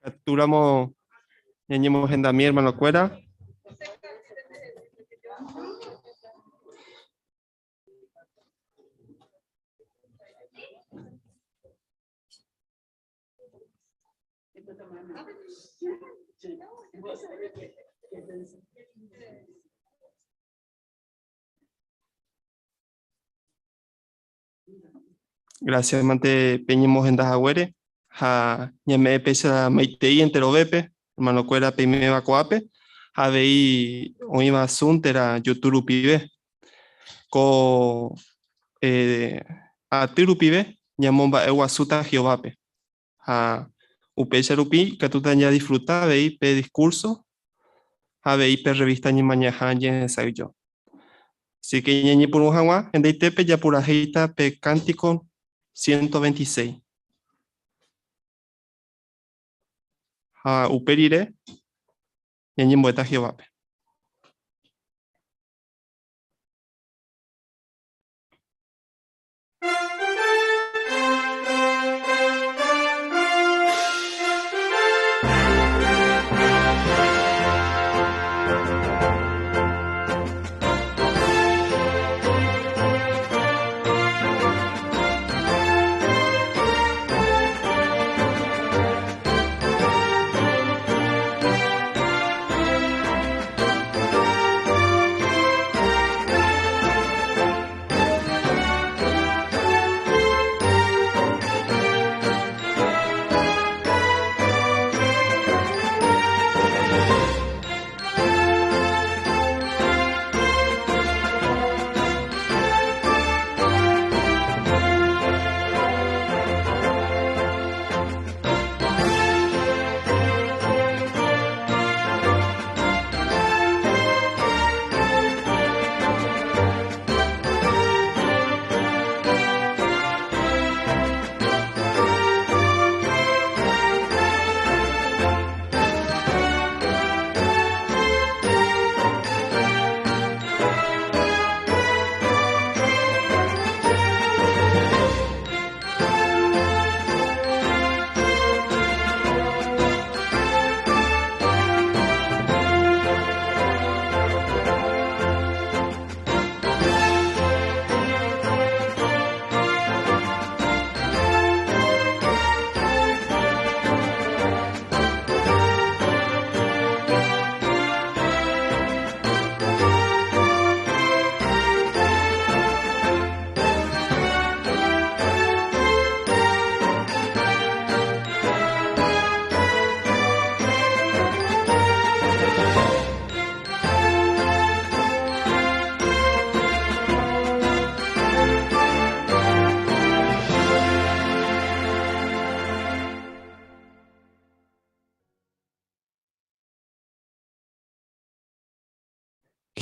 Capturamos ñañemos en mi hermano cuera. Gracias, mante peñemos en Dajagüere. Ja, ñame pesa maitei entero bepe, hermano cuera peime coape. Ja vei oiva suntera yuturu pibe. Co a tiru pibe, ñamomba ewa suta Jehovape. Ja upesa rupi, que tú ya disfruta, vei pe discurso. Ja vei pe revista ñi mañaja en ensayo yo. Así que ñeñi por un jagua, en Deitepe ya pura heita pe cántico 126. Ha uperire, ñeñi mueta Jehová.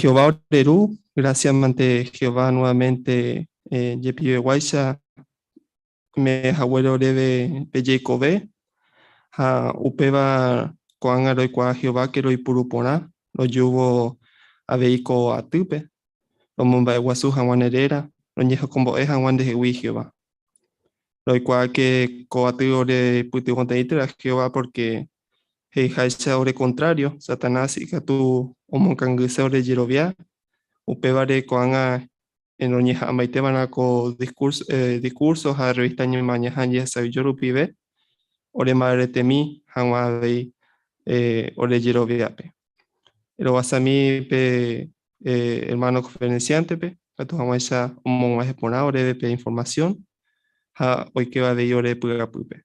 Jehová Oreru, gracias ante Jehová nuevamente, Yepibe Guaisa, me abuelo orebe Peyekobe, ha upeba koan aroi kwa Jehová que roi purupona, lo yuvo abeiko atupe, lo momba guasu hawanerera, lo ñejo combo es hawan de Jehová. Lo cual que coatu ore puti contenitera Jehová porque heijaisa ore contrario, Satanás y tu homocanguisa ore Jerovia, upebare koanga en oñeja amaitebana ko discursos a revista ñe mañaja ya sabiyoru pibe, ore madre temi, hanwa vei ore Jeroviape. Pero wasami pe hermano conferenciante pe, a tu hamaisa homon ejepona ore pe información, ha hoy que va de ore puga pupe.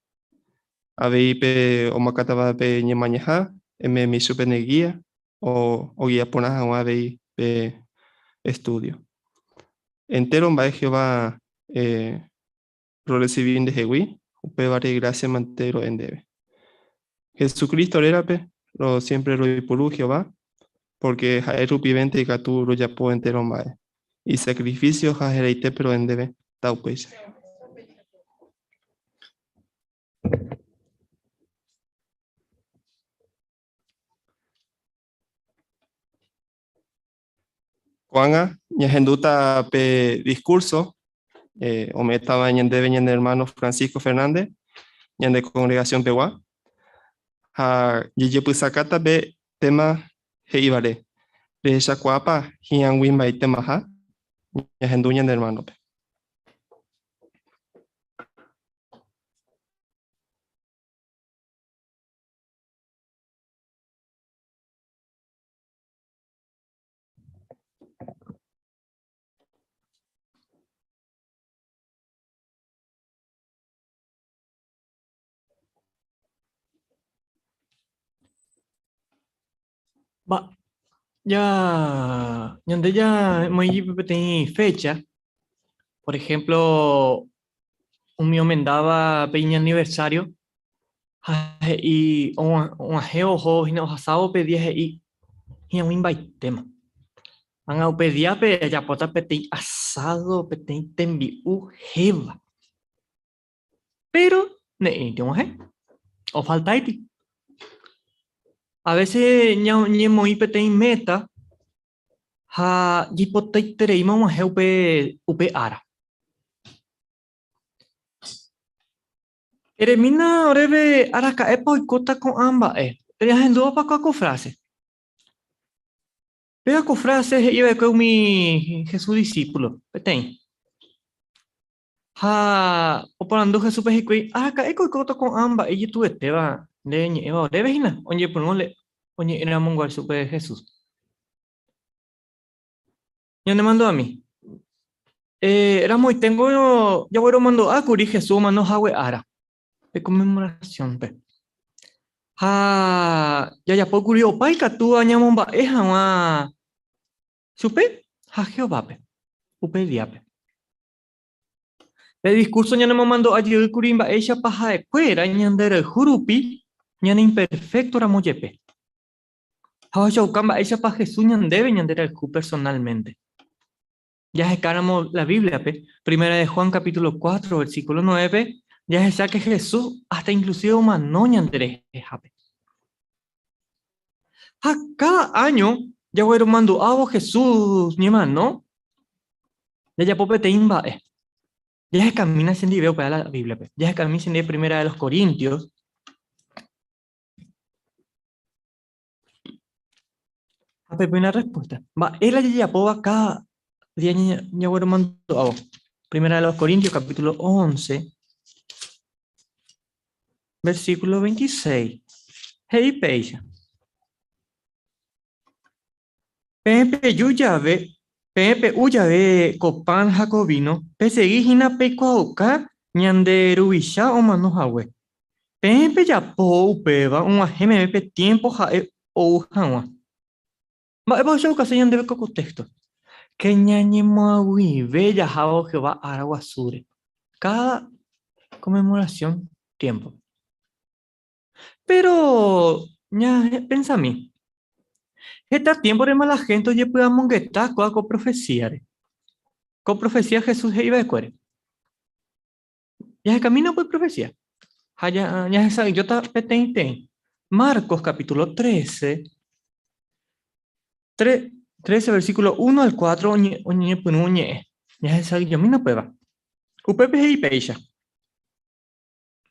Habei pe omakataba pe ñe mañaja, me mi supeneguía o guía pona hanwa vei pe estudio. Entero va Jehová lo recibí de Jehui, upe vare gracia mantero en debe. Jesucristo era pe, lo siempre lo puru Jehová, porque jaeru pivente y gatu lo yapo entero mae. Y sacrificio jaereite pero en debe, taupeis. Juanga, ñajenduta pe discurso, o me estaba en debe en hermano Francisco Fernández, en de congregación Peguá. Yeyepysakata be tema heivare. Rehechakuaapa hi'ãngui mba'ítemaha ñahendu ñande hermanope. Va, ya muy tem fecha. Por ejemplo, un mío mendaba peña aniversario y un ajeo ho hina hasao pedía y un tema. Anga pedía pe ya pota petei asado petei tembi jeva. Pero ne o falta iti. A veces ña muy petei meta ha jipotei tereima un ajeo upe ara. Eremina oreve araka epo ikota con amba Pero hendo pa kako frase. Pega com frase iba com mi Jesús discípulo. Tem. Ha operando Jesús pejikui. Araka eko ikota con amba e tu eteba leñe eva oreve hina. Onye ponole onye era mongual supe Jesús. Yo le mando a mí. Era muy tengo ya voy mando a curi Jesús mano hawe ara. De conmemoración pe. Ya po curio pai katu anyamomba wa supe ha Jehová pe. Upe diape. El discurso ya no me mandó a llegar curimba ella paja de cuera ñander el jurupi ñan imperfecto ramoyepe. Hawa chaukamba ella pa Jesús ñandebe ñander el ju personalmente. Ya escáramos la Biblia, pe. Primera de Juan capítulo 4, versículo 9, ya se sabe que Jesús hasta inclusive humanó ñandere jape. A cada año ya voy mando a Jesús ni más, ¿no? Ya pope te imba, Ya se camina sin veo para la Biblia, pe. Ya se camina sin primera de los Corintios. A Pepe una respuesta. Va, él ya po acá día ya bueno mando a Primera de los Corintios capítulo 11 versículo 26. Hey peja. Pepe yuyave Pepe uyave copan jacobino. Pesegui hina pecuauca ñanderuisha o mano hawe. Pepe ya po upeva un ajeme pepe tiempo jae o jawa. Va, eba yo casi ñandebe coco texto. Que ñañemaui bella jao Jehová araguasure. Cada conmemoración, tiempo. Pero, ya, pensa a mí. Esta tiempo de mala gente, oye, podamos que con profecía. Con profecía Jesús iba de cuere. Ya se camina por profecía. Ya se sabe, yo te petente. Marcos capítulo 13, 13 versículo 1 al 4, ya se sabe, yo mina prueba. Upepe y peisha.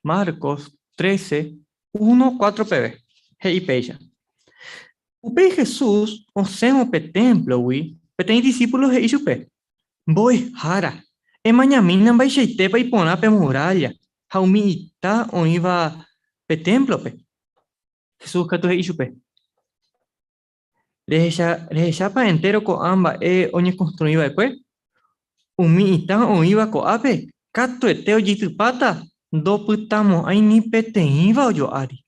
Marcos 13, 1, 4 pb. Hei peisha. Upe Jesús, o sea, pe templo, Peten discípulos e isupe. Voy, jara. E mañamina vai cheite pa ipona pe muralla. Jaumita o iba pe templo pe. Jesús cato e isupe. Reja pa entero co amba oñe construiba después. Umita o iba co ape. Cato eteo jitupata. Do putamo ai ni pete iba o yo ari.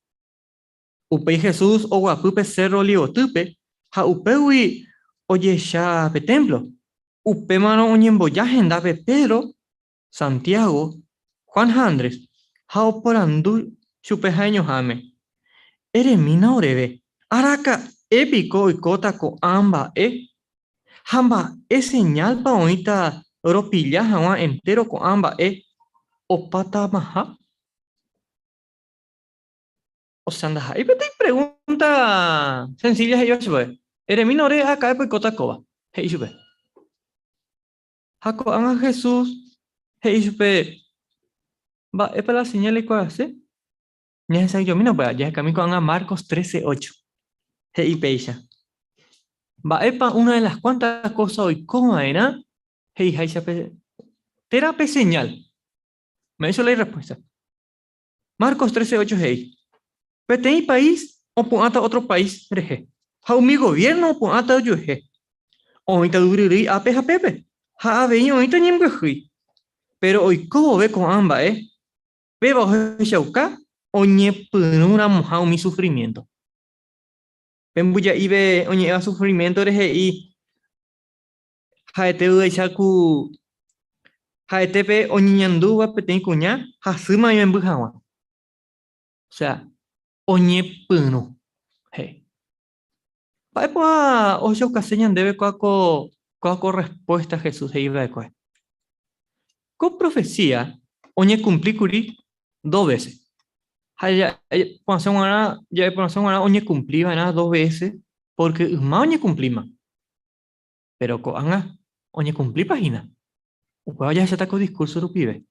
Upe Jesús o guapupe cerro liotupe. Ja upe oye ya pe templo. Upe mano oñemboya agenda pe Pedro, Santiago, Juan Andrés, jao por andu chupe jaño jame. Eremina oreve. Araca épico y cota co amba Jamba señal pa oita ropilla jama entero co amba o pata maja. O sea, anda y te pregunta sencilla yo sube. Eremina ore acá pues cota coba. Hey sube. Jaco anga Jesús. Hey sube. Va, es para la señal y cuál hace. Ya sé yo, mira, pues, ya camino con Marcos 13:8. Hey, peisa. Va, epa, una de las cuantas cosas hoy, ¿cómo era? Hey, terapia señal. Me hizo la respuesta. Marcos 13:8, hey. ¿Petei país o ponata otro país? Reje. ¿Ha mi gobierno o ponata yo, he? O ita duriri ape ha pepe. Ha veño ita ñembehui. Pero hoy, ¿cómo ve con amba, eh? Beba o shauka o ñepunura moja mi sufrimiento. Pembuya ibe o ñeva sufrimiento reje y haete uechaku haetepe o ñanduba petei cuña hasuma yembujawa. O sea, o ñepuno. Hey. Paepa o shauka señan debe cuaco respuesta a Jesús e iba de cuál. Con profecía, oñe cumplí curi 2 veces. Ya por oñe cumplí, ¿verdad? 2 veces, porque más oñe cumplí más. Pero oñe cumplí página. Upa ya se atacó discurso do pibe.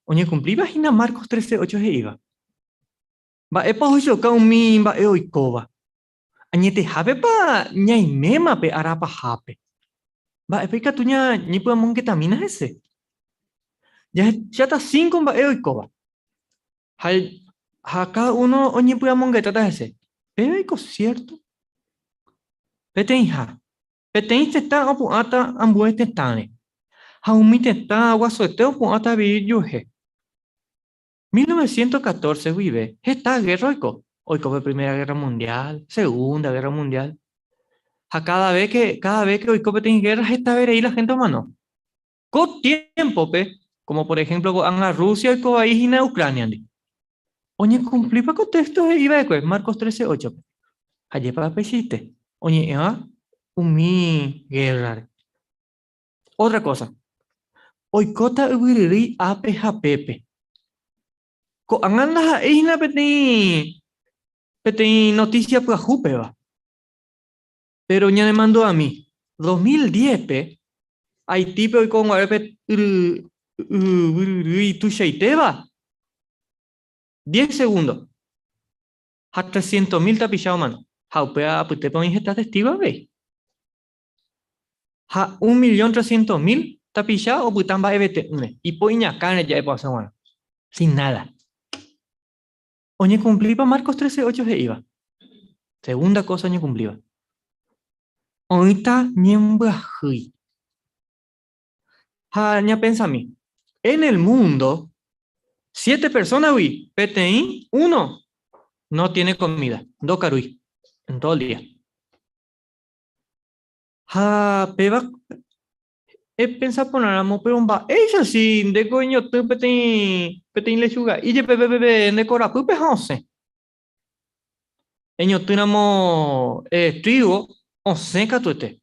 Oñe cumplí página Marcos 13:8 se iba. Va epa hoyo ka umi va e oikoba. Añete jape pa ñaimema pe arapa jape. Va epa ikatuña ñipu amon ketamina ese. Ya está 5 va e oikoba. Cada uno oñe puya mongueta ese. Pero es cierto. Petén hija. Petén te está opu ata ambuete tane. Jaumi te está agua suete opu ata vivir yuje. 1914 vive. Está guerra oiko fue Primera Guerra Mundial, Segunda Guerra Mundial. Cada vez que oiko petén guerra está ver ahí la gente humano. Con tiempo pe, como por ejemplo con Rusia y con ahí en Ucrania. Oye, cumplí para contexto iba de Marcos 13:8. Ayer para pesite. Oye, umi guerra. Otra cosa. Hoy cota ubiriri ape japepe. Ko anganda ja isna peti noticia pues jupe va. Pero ya me mandó a mí. 2010 pe. Haití pe hoy con arepe tu sheite va. 10 segundos. A 300.000 tapillado mano. Jaupea pues te pones esta testigo ve. Ja 1.300.000 tapillado o putan va ebete. Y poña carne ya he pasado bueno. Sin nada. Oñe cumplí para Marcos 13:8 se iba. Segunda cosa oñe cumplí. Ahorita ñembahui. Ha ña pensa a mí. En el mundo, 7 personas, uy, PTI, 1 no tiene comida. 2 caruy. En todo el día. Ha peba. Pensa ponéramos, pero va. Ella sí, de coño, tú PTI lechuga. Y je pepe de cora, pupe jose. Eño tunamo trigo, once tuete.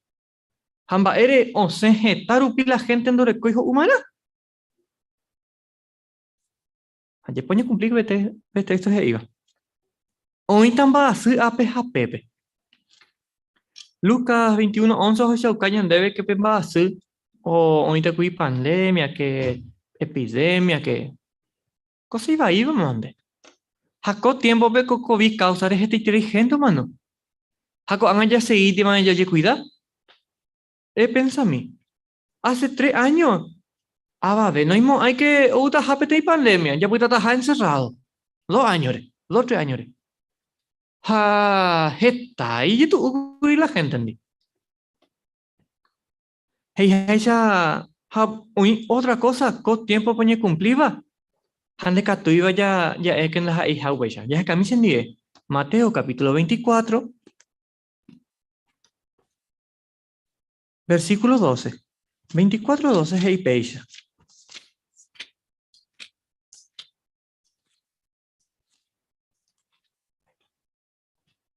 Hamba ere once hectaru pila gente en dore coijo humana. Ayer poño cumplir vete esto se iba. Hoy tamba así ape japepe. Lucas 21:11 o shaukayan debe que pemba así. O hoy te cui pandemia, que epidemia, que cosa iba ahí, mande. Jaco tiempo ve COVID causar este inteligente, mano. Jaco hagan ya seguir, te van ya cuidar. Pensa a mí. Hace 3 años. Va, ve, no hay que uta hapete y pandemia. Ya puede estar encerrado. 2 años, 2, 3 años. Está y tú la gente andi. Hey, ya, otra cosa, con tiempo poñe cumpliva. Hande que tú iba ya es que en la hija huella. Ya es que a mí se nie. Mateo capítulo 24, versículo 12. 24:12 hey peisha.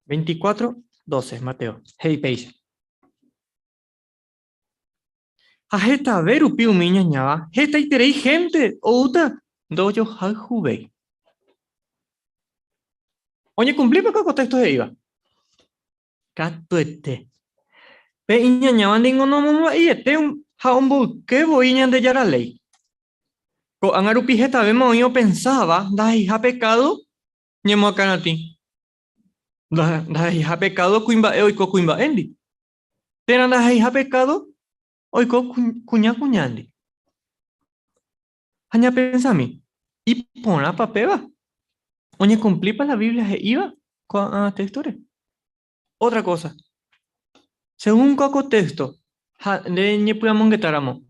24:12 Mateo. Hey peisha. Ajeta ver upi umiña ñaba. Jeta y terei gente. Outa. Doyo jubei. Oye, cumplí para contexto de iba. Catuete. Pe iña ñaban dingo no mama y este un jaumbu que voy de yara ley. Ko angarupi jeta vemos yo pensaba, da hija pecado. Ñemo akanati. Da hija pecado kuimba oiko kuimba endi. Tena da hija pecado oiko kuña kuñandi. Haña pensami. Y pona papeva. Oye, cumplí para la Biblia e iba con textura. Otra cosa. Según coco texto, de ñepuyamon que taramo.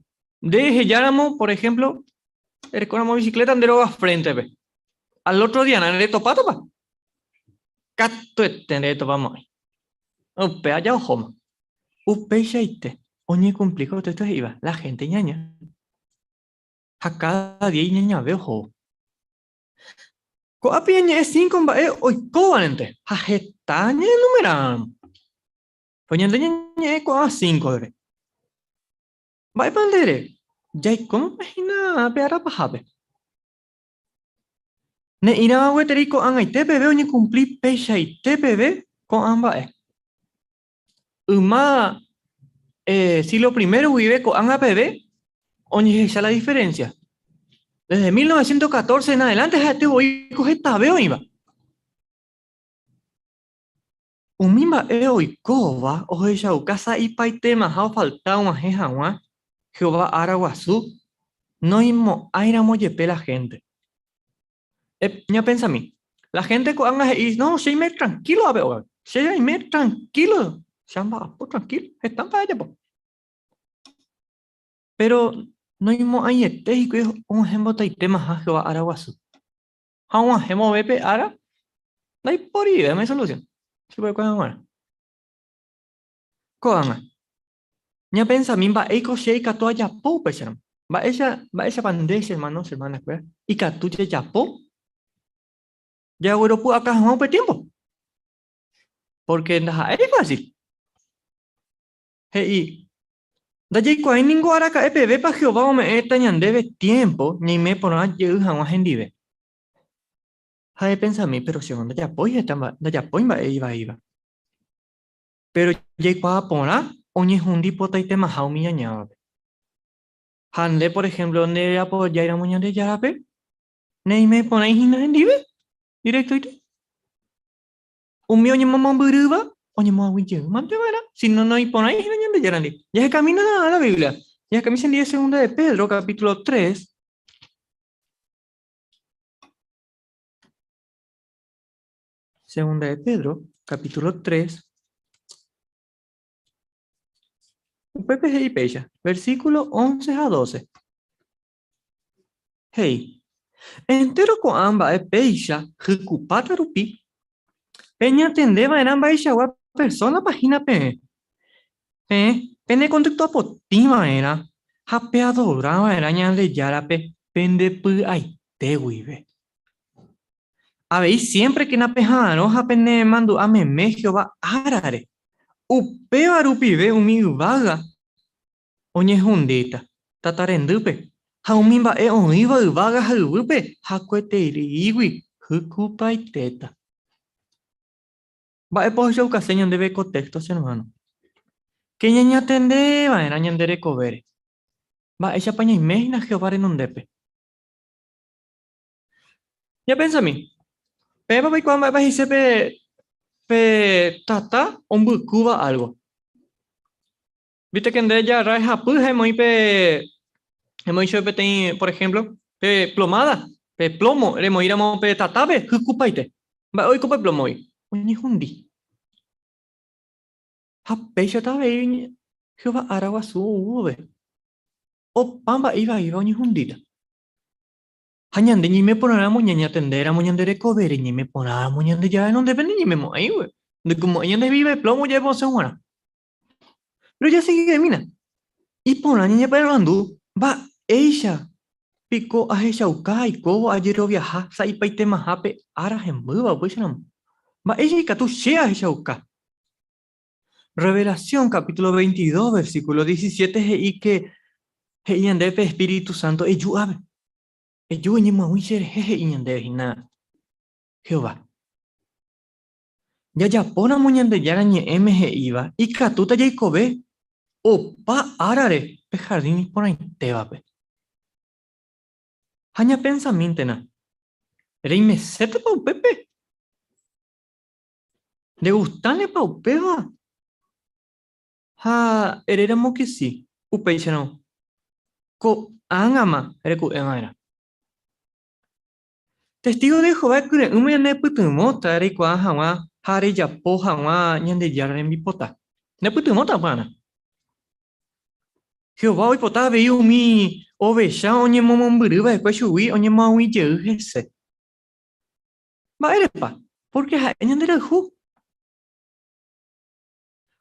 De yáramo, por ejemplo, recorramos bicicleta en droga frente, ve. Al otro día, ¿no le topa topa? Cato este topamos. Upe allá ojo. Upe shaite. Oye, cumplí con texto e iba. La gente ñaña. A cada día ñaña veo ojo. Coapi ñe es 5 hoy covalente. A gestaña numeran. Poñando ñe coa 5 debe. Vai pandere. Jai como imagina peara pajabe. Ne ina weteri ko angai TPV oñe cumpli pecha y TPV con amba. Uma si lo primero vive con anga PV, oñe esa la diferencia. Desde 1914 en adelante ya te voy a coger tabeo iba. Umimba hoy coba o ella casa y paitema ha faltado una jeja Jehová Araguazú. No imo aira moyepe la gente. Ya pensa a mí. La gente cuando dice, no, se me tranquilo, a ver, se me tranquilo. Se llama, pues tranquilo, están para allá, pues. Pero no imo ahí y que un ejemplo de temas a Jehová Araguazú. A un ejemplo bepe ara, no hay por ahí, no hay solución. Se puede cuando ahora. Coanga. Ya pensa a mí, va eco sheika toda ya po, pecharam. Va esa bandeja, hermanos, hermanas, pues. Y que tú ya po. Ya Europa acá no por tiempo. Porque nada es fácil. Hey, da jay ko ningo ara ka EPV pa Jehová me etañan debe tiempo ni me pona yo jamás en dive. Hay pensa mí, pero si onda ya poy estaba da ya poy va iba. Pero jay ko pona oñe hundi pota y tema jaumi ñañaba. Hande por ejemplo donde apoyar a muñan de yarape, nei me pona hina en dive. Directo y un mío ni mamá buruba. Oye, mamá, winche, mante vara. Si no, no hay por ahí, no ya yarandi. Ya es camino a la Biblia. Ya es camino en 10 segunda de Pedro, capítulo 3. Segunda de Pedro, capítulo 3. Pepe y Pecha, versículo 11 a 12. Hey, entero con amba e Pecha, jicupata rupi. Peña tendeba en amba isha wa persona página pe. Pene contacto apotima era. Jape adoraba era ñande yarape. Pende pu ay te wibe. Habéis siempre que na pejano japene mando a meme Jehová arare. Upe arupive umivaga. Oñe hundita. Tatarendupe. Haumimba e oiva uvaga haupe. Hakuete iriwi. Hukupa y teta. Va e pojo caseñan debe contextos hermano. Que ñaña tende va era ñandere covere. Va ella paña imagina Jehová en un depe. Ya pensa a mí. Pepa y cuando va a irse pe tata un bucuba algo. Viste que en de ella raja pues hemos dicho pe por ejemplo pe plomada pe plomo hemos ir a pe tatabe hukupaite va hoy copa plomo hoy ni hundi ha pecho tabe Jehová Araguazú ube o pamba iba ni hundita hañande ni me ponara muñaña tendera muñandere covere ni me ponara muñande ya no depende ni me mo ahí we de como ella de vive plomo ya vos se muera pero ya sigue de mina y por la niña para andu va ella pico a ella ukai ko ayer viaja sai paite mahape ara hembuba pues no va ella y tu sea ella uka Revelación capítulo 22 versículo 17 y que ella de Espíritu Santo eyu abe eyu ni ma wicher he de hina Jehová ya pona muñande ya ni mg iba y katuta jacobe opa arare pe jardín por ahí te va pe Haña pensamiento na. Reime sete pa pepe. Degustane pa upeva. Ha, eréramos que sí. Upeixe no. Ko angama, ereku emaera. Testigo de Jehová kure ume ne putumota ere kwa hawa hare japo hawa nyande yara en bipota. Ne putumota pana. Jehová oipota veiu mi ovecha onye momomburuba e kwashui onye maui jeu hese. Ba erepa, porque ha nyande hu.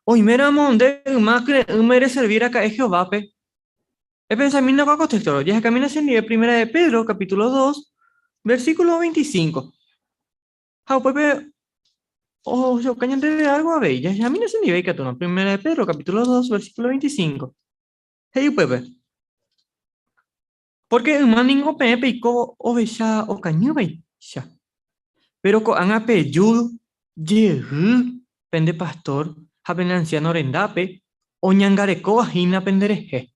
Oimera monde umakre umere servir acá es Jehová pe. El pensamiento con contexto. Ya camina en nivel primera de Pedro, capítulo 2, versículo 25. How Pepe, yo cañan de algo a ver. Ya camina en nivel que tú, primera de Pedro, capítulo 2, versículo 25. Hey, Pepe. Porque el manín o Pepe y co ovecha o cañuba ya. Pero co han apellido, yehu, pende pastor, haben anciano rendape, o ñangareco vagina pendereje.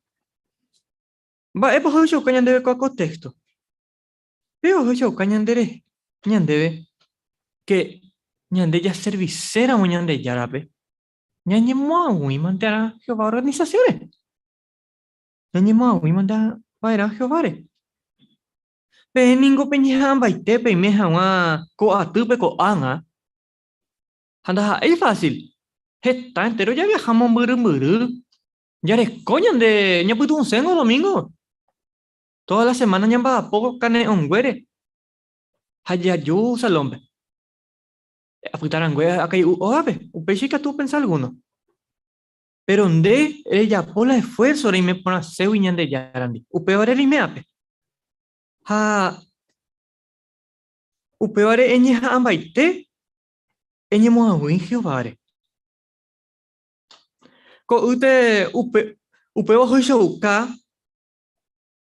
Va, pues yo cañan de contexto. Pero yo cañan de ñandebe que ñande ya servicera o ñande yarape. Ñande muy mandara Jehová organizaciones. Ñande muy mandara para Jehová. Pe ningo peñahan baite pe meja wa ko atupe ko anga. Anda es fácil. Está entero ya viajamos muru. Ya eres coño de ñaputu un sengo domingo. Toda la semana ñamba poco cane ongüere. Haya yo salombe. Aputarangue acá y oabe. Un peixe que tú pensas alguno. Pero donde ella pola esfuerzo y me pone a hacer y ñande yarandi. Upeore y me ape. Ha upeore eñe ha ambaite. Eñe mo aguin Jehová. Ko ute upeo hoyo uka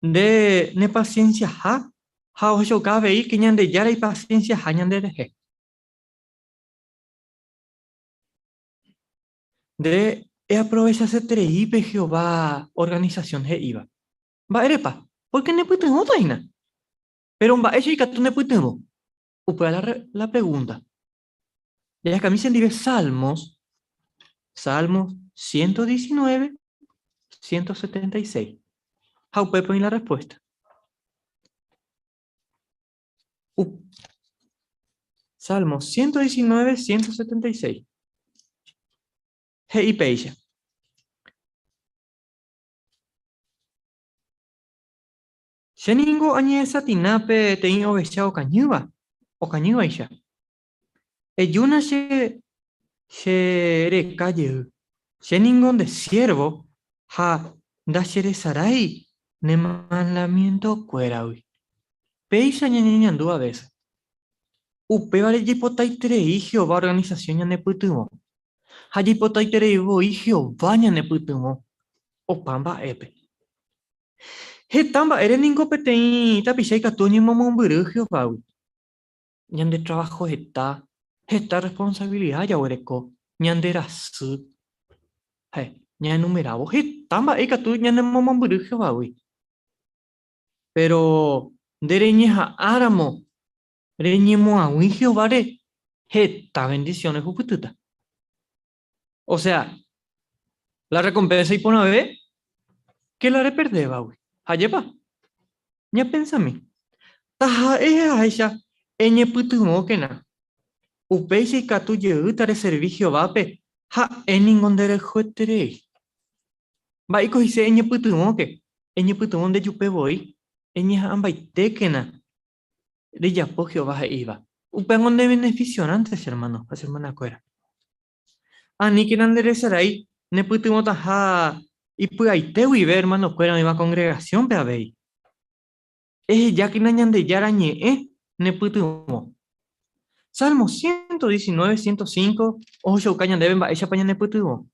de ne paciencia ha. Ha hoyo uka vei que ñande yara y paciencia ha ñande deje. De aprovecha ese treipe Jehová organización he iba. Va erepa. Porque ne pueden otra ina. Pero va eso y que tú ne pueden. Upea la pregunta. Ya que a mí se dice Salmos 119, 176. How Pepe y la respuesta. Salmos 119, 176. Hey, Peisha. Sheningo añe satinape tein ovecha o cañuba isha. Eyuna she recalle. Sheningon de siervo ha da sarai ne mandamiento cueraui. Peisha ñañañandu a veces. Upevare jipotaiterei Jehová organización ñaneputymo. Ha jipotaiterei Jehová ñaneputymo. Opamba epe. Hetamba ere ningo peteĩ tapichái katu ñemomombyry Jehovágui. Ñande trabajo heta responsabilidad jaguereko. Ñande rasy. Ñaenumeravo hetamba katu ñanemomombyry Jehovágui. Pero ndereñeha'áramo reñemo'ag̃ui Jehováre heta bendiciones upytýta. O sea, la recompensa y pone a ver que la reperdeba, güey. Ayepa, ya pensame. Taja aisha, eñe putumo que na. Upeixe katu yeutare servicio vape, ha eningon dere jueterei. Va y cogise eñe putumo de yupe voy, eñe ambaite que na. De yapo Jehová iba. Upengon de beneficionantes, hermano, hermana cuera. Ani que nanderesarai, ne putumo taja. Y pues ahí te voy a ver, hermano, cuera misma congregación, pe veis. Es ya que nañan de yarañe, ne putumo. Salmo 119, 105, ojo, cañan deben va, ella pañan ne putumo.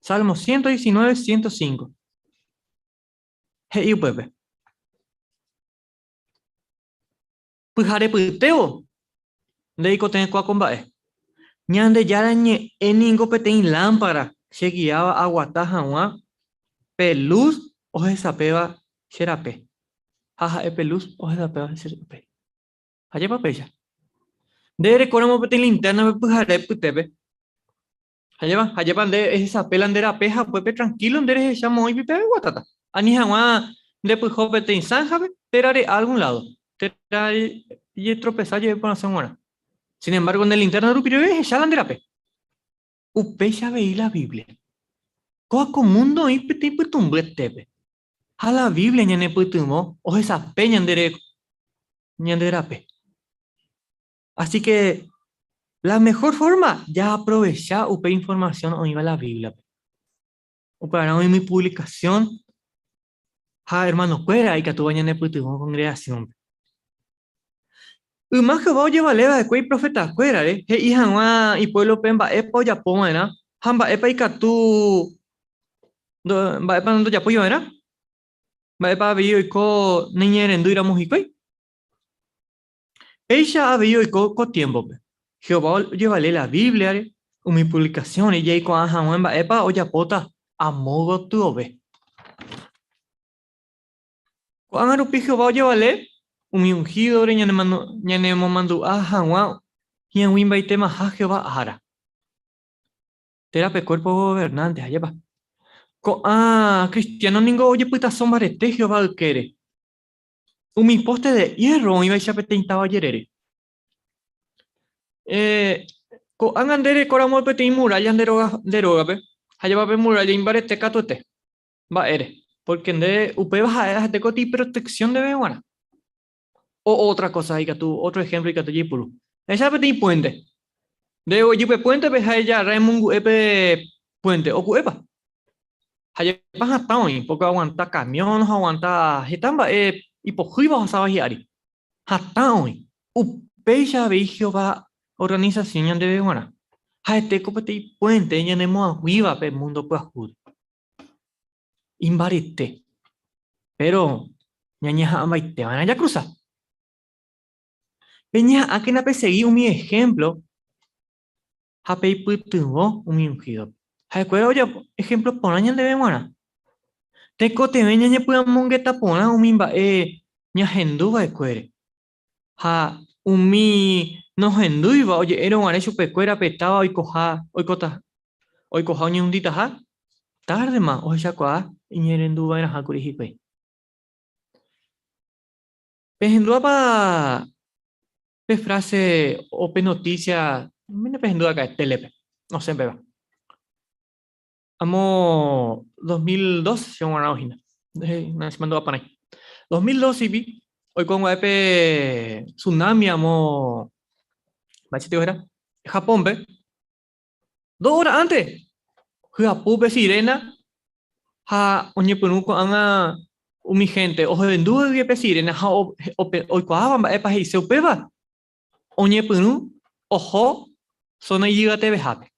Salmo 119, 105. Hey, pepe. Pues haré puteo. De ahí coten cuá combae. Ñande yarañe, eningo petein lámpara, se guiaba aguataja, peluz, oje sapeba, xerape. Jaja, peluz, oje sapeba, xerape. Allá papeya. De recoramo pete linterna pe pujare putepe. Hayepan de esa pela ndera peja pues tranquilo ndere chamo y pipe guatata. Ani hama de pujo pete insanja terare a algún lado. Terare y tropezar yo por hacer una. Sin embargo, en el interno de Rupiro es ya la ndera pe. Upe ya veí la Biblia. Coa comundo y pete putumbetepe. A la Biblia ñane putumo o esa peña ndere ñandera pe. Así que la mejor forma ya aprovechar upe información o iba a la Biblia. O para hoy mi publicación, hermano, cuera y que tu baña en congregación. Y más que vos lleva leva de cuey profeta cuera, y hanwa y pueblo pemba epo ya poma, ¿no? Hamba epa y catu, va epa no ya pollo, ¿no? Va epa billo y co niña en duira mujicoy. Ella ha billo y co tiempo, Jehová lleva la Biblia, mi publicación, y ya y con hanwa epa o ya pota, a modo tu obe. Cuando arupi Jehová lleva un ungido re ñane mandu hanwa y en wimba y tema ha Jehová ahara. Terapia cuerpo gobernante, allá va. Cristiano ningo oye puta sombra de Jehová quiere. Mi poste de hierro iba a chapete intaba yerere. Angandere coramo pete muralla deroga pe. Allá va pe muralla imbarete catote. Va ere. Porque de upe baja de coti protección de beguana. O otra cosa ahí que tú, otro ejemplo y que tú yipuru. Esa pete puente. De oye puente pe ya Raimungu epe puente o cuepa. Hay hasta hoy, porque aguanta camión, aguanta hitamba, y por juicio vas a bajar. Hasta hoy, upeya ve Jehová organización de Beguana. Hay te copete puente, ya no hemos viva pe mundo pues jud. Imbarite. Pero, ñaña amaite van a ya cruzar. Peña, a que na perseguí un mi ejemplo. Hape putuvo un mi ungido. Hay cuero ya ejemplo por año de Beguana. Teko te ven ña puya mongueta pona umimba ña henduva de cuere. Ha umi no henduiva oye era un arecho pecuera petaba hoy coja un undita ha tarde más o ya cua y ñerenduva era hakuri hipe. Pehendua pa pe frase o pe noticia mene pehendua acá telepe. No sé peba. Amo 2002 yo una hojina. Na se mandó a panay. 2002 y vi hoy con epe tsunami amo machete era Japón ve 2 horas antes Japón ve sirena ha oñe penuco anga umi gente ojo vendu que pe sirena ha hoy cuava va epa y se upeva oñe penu ojo zona yiga te bejape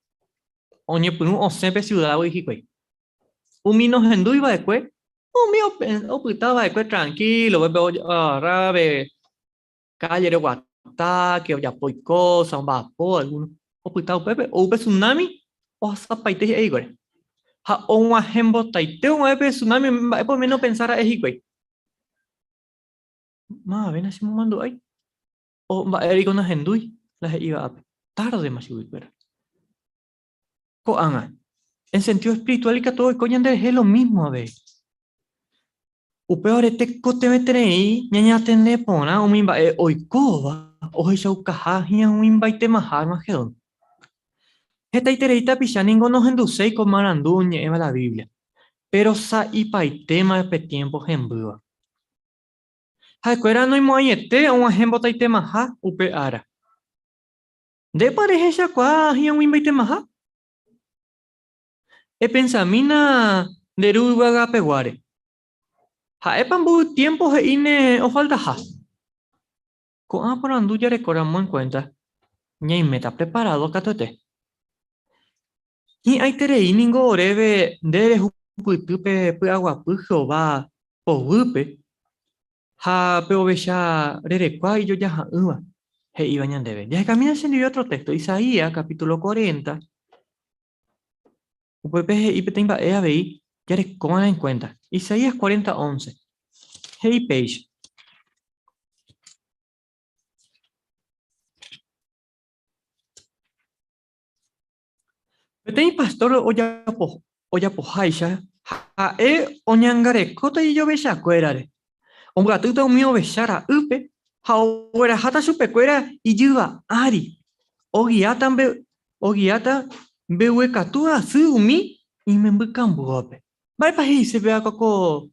oñe penu o sempre ciudad hoy hikwe umi no hendu iba después umi opitaba después tranquilo ve rabe calle de Guatá, que ya foi cosa, un vapor, alguno. O puta, o pepe, o upe tsunami, o zapaite e igor. Ha, o un ajembo taite, un epe tsunami, e por menos pensar a igor. Ma, ven así mando ahí. O va eri con agendui, la iba a tarde más igor. Ko anga. En sentido espiritual y que todo el coño es lo mismo a ver. Upeore te cote meterei, ñaña tende pona, o mimba, oikova, o ya ukaha, hian un imbaite mahar magedon. Esta itereita pichaningo nos endusei con maranduñe eva la Biblia. Pero sa ipaitema pe tiempo hembua. Ha cuera no imoyete un ejemplo taitema ha upe ara. De pareja ya kwa hian wimba itema ha. E pensamina de rubaga peguare. Ha epambu tiempo he ine o falta ha. Con aparandu ya recordamos en cuenta. Ña meta preparado catote. Y hay terei ningo oreve debe huputupe pe agua pu Jehová o hupe. Ha peovecha rerecua y yo ya ha uva. He iba ñandebe. Ya camina encendió otro texto. Isaías capítulo 40. Upepe y petimba e abei. Ya recoma en cuenta. Isaías 40:11. Hey page. Petei pastor oyapo haisha, ha'e oñangarekóta ijovechakuérare. Ombyatyta umi ovechára ype ha ogueraháta chupekuéra ijyva ári. Oguiáta mbeguekatu asy umi imembykambúvape. Mba'épa he'isépe ko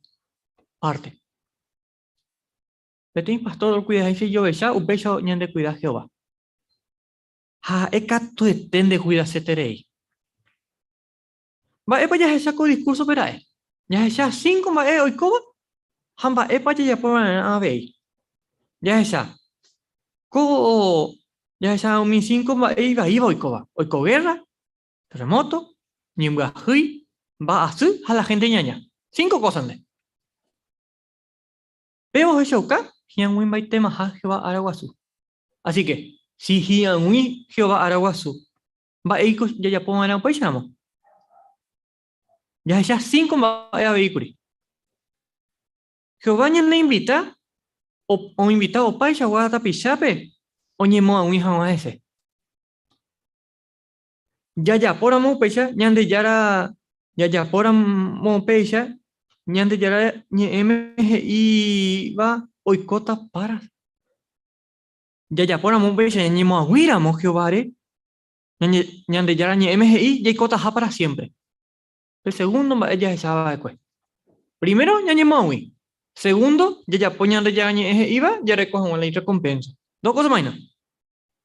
parte. Peteĩ pastor okuidahícha ijovecha upéicha ñande cuida Jehová. Ha'e katuete ndekuidaseterei. Mba'épa jahecha ko discurso pera'e. Jahecha 5 mba'e oikóva ha mba'épa jajapóvara'e avei. Jahecha umi 5 mba'e ivaíva oikóva. Oiko guerra, terremoto, ñembyahýi, mba'asy ha la gente ñaña. 5 cosas nde. Pero hechauka hi'ag̃uimaitemaha Jehová araguasu. Así que, si hi'ag̃ui Jehová araguasu, mba'éiko jajapóvarã upéicharamo. Jahecha 5 mba'e aveíkuri. Jehová ñande invita opaichagua tapichápe oñemo'ag̃ui hag̃ua hese. Jajapóramo upéicha ñande jára ñe'ẽme he'íva oikóta para. Jajapóramo upéicha ñañemo'ag̃uíramo Jehováre ñande jára ñe'ẽme he'i jaikótaha para siempre. El segundo mba'e jahechava'ekue. Primero ñañemo'ag̃ui. Segundo, jajapo ñande jára ñe'ẽ he'íva jareko hag̃ua la recompensa. 2 cosas más.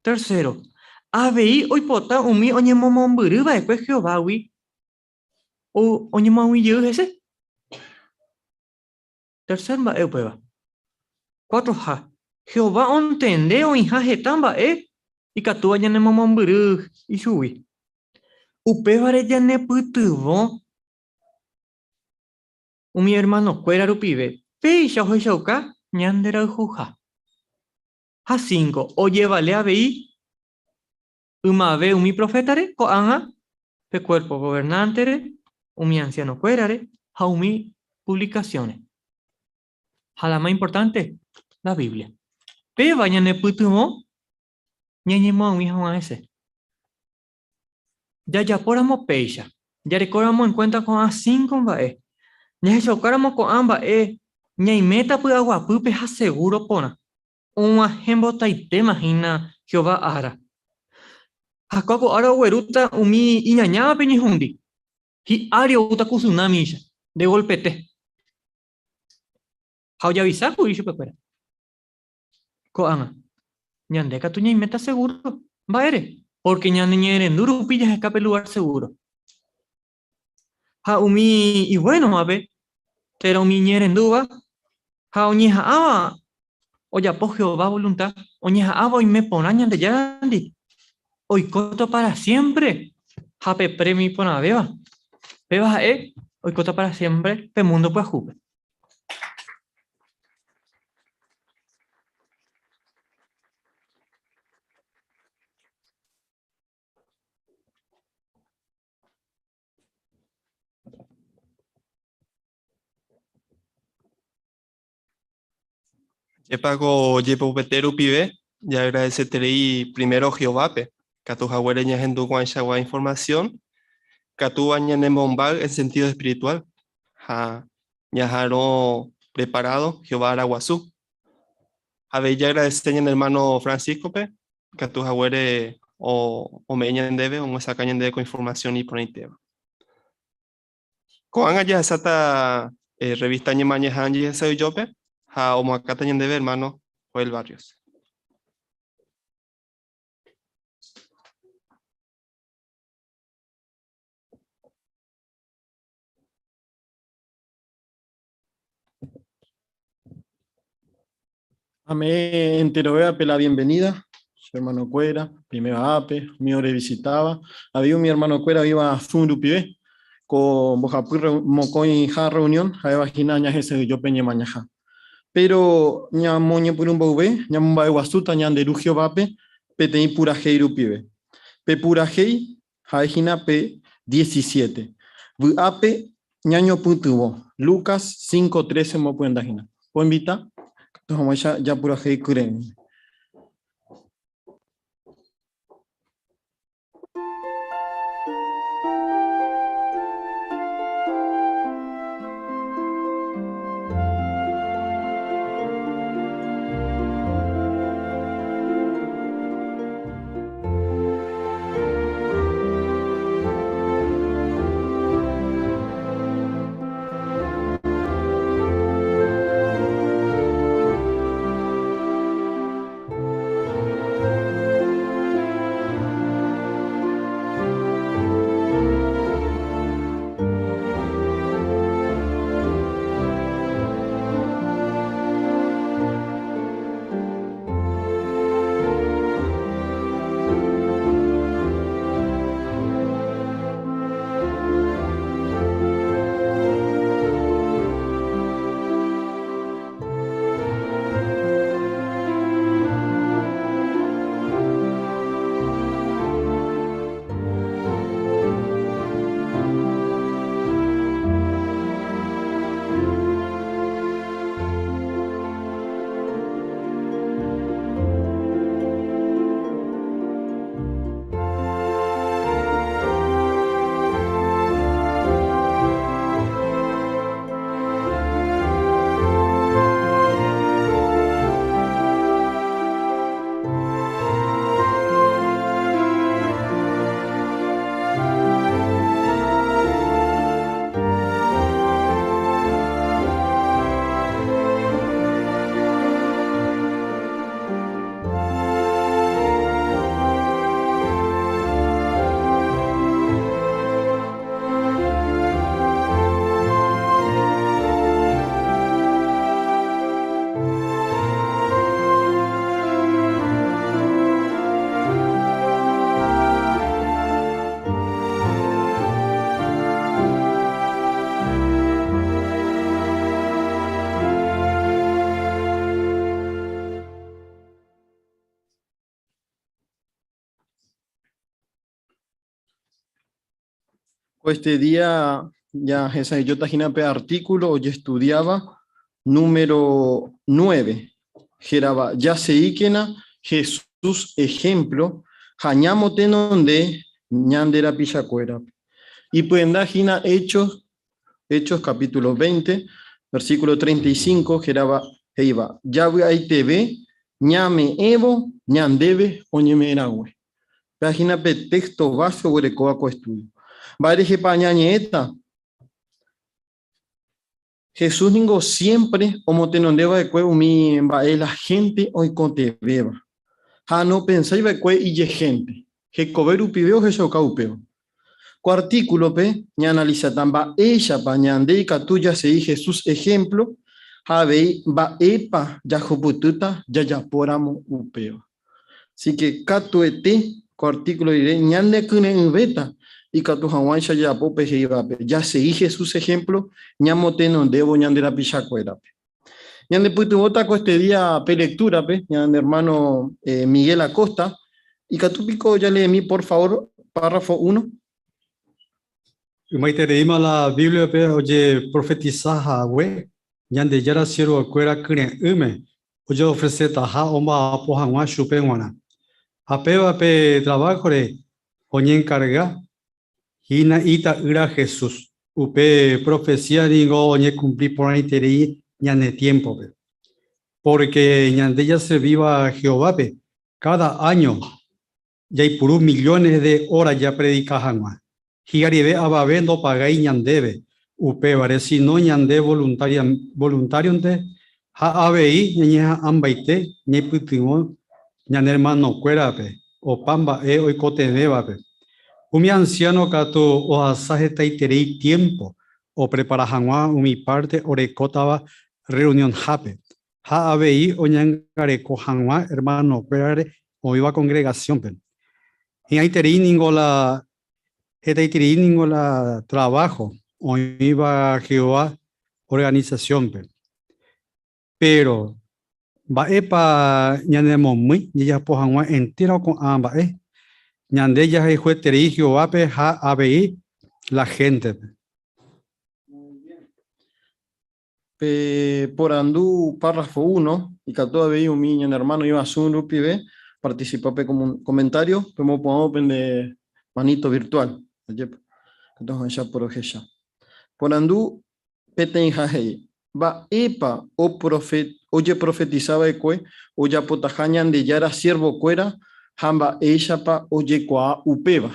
Tercero, avei oipota umi oñemomombyryva'ekue Jehovágui oñemo'ag̃uijey hese. Tercer mba'e upéva. 4ha. Jehová ontende oĩha heta mba'e ikatúva ñanemomombyry ichugui. Upévare janepytyvõ umi hermanokuéra rupive péicha ohechauka ñande rayhuha. Ha 5. Ojevale avei ymave umi profétare ko'ág̃a pe cuerpo gobernantére umi ancianokuérare ha umi publicaciones. Ha la más importante, la Biblia. Péva ñanepytyvõ ñañemo'ag̃ui hag̃ua hese. Jajapóramo péicha. Jarekóramo en cuenta ko'ã 5 mba'e. Ñahechaukáramo ko'ã mba'e ñaiméta py'aguapýpe ha seguro porã. Og̃uahẽmbotaitémahína Jehová ára. Ha kóako ára oguerúta umi iñañávape ñehundi. Hi'ári oúta ku tsunamicha de golpete. Ha ojavisákuri chupekuéra. Ko'ág̃a. Ñande katu ñaiméta seguro. Mba'ére. Porque ñande ñe'ẽrendu rupi jahekápe lugar seguro. Ha umi ibuenovape térã umi ñe'ẽrendúva ha oñeha'ãva ojapo Jehová voluntad. Oñeha'ãva oime porã ñande járandi. Oikóta para siempre. Ha pe premio iporãvéva. Péva ha'e oikóta para siempre pe mundo pyahúpe. Yepago Yepopetero Pibe, ya agradeceré primero Jehová, Catu Jaguere Ñajendu Guanchagua información, Catu Añanemombal en sentido espiritual, ha Ñajaro preparado, Jehová Araguazú. A ya agradecer al hermano Francisco, Catu Jaguere o Meñan debe, o sacañan debe con información y poniteba. Coanga ya sata revista Ñemaña Hanji soy yope. Ha Omoacata Ñandeve, hermano Joel Barrios. Amén, entero vea la bienvenida, su hermano Cuera, primera ape, mi hora visitaba, había mi hermano Cuera, iba a Fundupibe, con Bojapur Mocoy ja reunión, a vaginaña ese yo peñe mañaja. Pero ña moñe por un baube, ña mumba de guasuta, ña de rugio vape, petei pura heiru pibe. Pe pura hei, jaejina pe 17. Bu ape, ñaño puntubo. Lucas 5:13 mo pueden dajina. ¿Puedo invitar? Entonces ya pura hei kuren. Este día ya esa yo tajina pe artículo ya estudiaba número 9. Geraba ya se ikena Jesús ejemplo hañamo tenonde ñandera pichacuera. Y pueden dar gina Hechos capítulo 20, versículo 35, geraba heiva ya ahí te ve ñame evo ñandebe oñeme eragüe. Página pe texto base o recoaco estudio. Vareje pañañeta. Jesús ningo siempre como tenondeba de cuevo mi la gente hoy conte beba. Ha no pensáis de cue y gente. Que coveru pibeo que so caupeo. Cuartículo pe ña analiza tamba ella pañande y catuya se Jesús ejemplo. Ha vei va epa ya jopututa ya ya poramo upeo. Así que catuete cuartículo diré ñande kune en beta. Y Katu Hawaii ya pope ya se Jesús ejemplo, ñamote no debo ñandera pichacuera. Ñande putu bota con este día pe lectura, ñande hermano Miguel Acosta. Y Katu pico ya lee mí, por favor, párrafo 1. Y maite reima la Biblia pe oye profetizaja we, ñande yara siervo acuera kune oye ofrece taja oma apo hangwa chupe wana. Apeva pe trabajo re, oñe encarga. Hina ita ira Jesús. Upe profecía digo oñe cumplir por ahí teri ñane tiempo. Porque ñande ya se viva a Jehová. Cada año ya hay puru millones de horas ya predica Hanwa. Higaribe ababendo pagai ñandebe. Upe vare si no ñande voluntario de ha abei ñeña ambaite ñe putingo ñane hermano cuerape. O pamba oikote bebape. Umi anciano kato o asaje taiterei tiempo o prepara hanwa umi parte orekotaba reunión hape. Ha abei oñangareko hanwa hermano cuerare o iba congregación pen. Y aiterei ningola hetaiterei ningola trabajo o iba Jehová organización pen. Pero va epa ñanemo muy ya po hanwa entero con amba ñande ya fue terigio ape ha abei la gente. Por andú párrafo 1 y Katu abei un mi hermano iba a su pibe participó como un comentario como podemos de manito virtual. Entonces ya por ella. Por andú peten jahei va epa o profet oye profetizaba ecue o ya potajañan de yara siervo cuera hamba ella pa oye kwa upeva.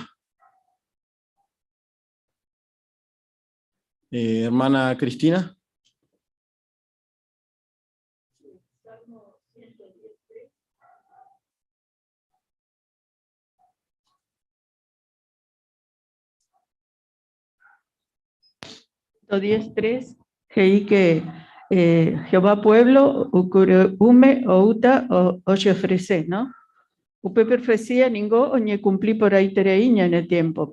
Hermana Cristina. Salmo 10:3, que Jehová pueblo, ume outa oye ofrece, ¿no? Upe profecía ningo oñe cumplí por ahí tereiña en el tiempo,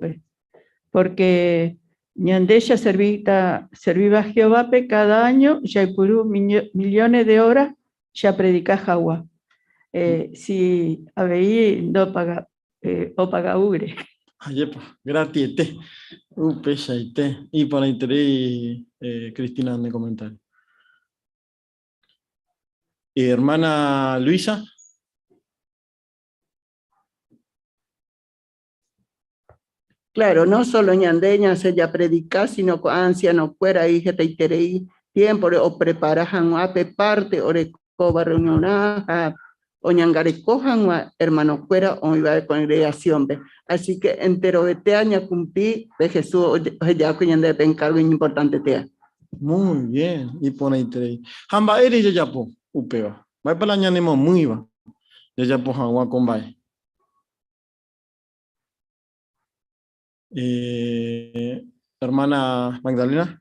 porque ñandella serviva a Jehová cada año, ya hay purú millones de horas, ya predica Jahua. Si habéis no paga, o paga ugre. Ayepa, gratis, upe shaite. Y para interés, Cristina, en el comentario. Hermana Luisa. Claro, no solo ñandeña se ya predica, sino que anciano fuera y que te iterei tiempo o preparajan ape parte o recoba reunionaja o ñangarecojan hermano fuera o iba de congregación. Así que entero de te año cumplí de Jesús ya que ñande de encargo importante te. Muy bien, y pone interés. Hamba ere ya po upeva. Va para la ñanemo muy va. Ya po hangua con vai. Hermana Magdalena.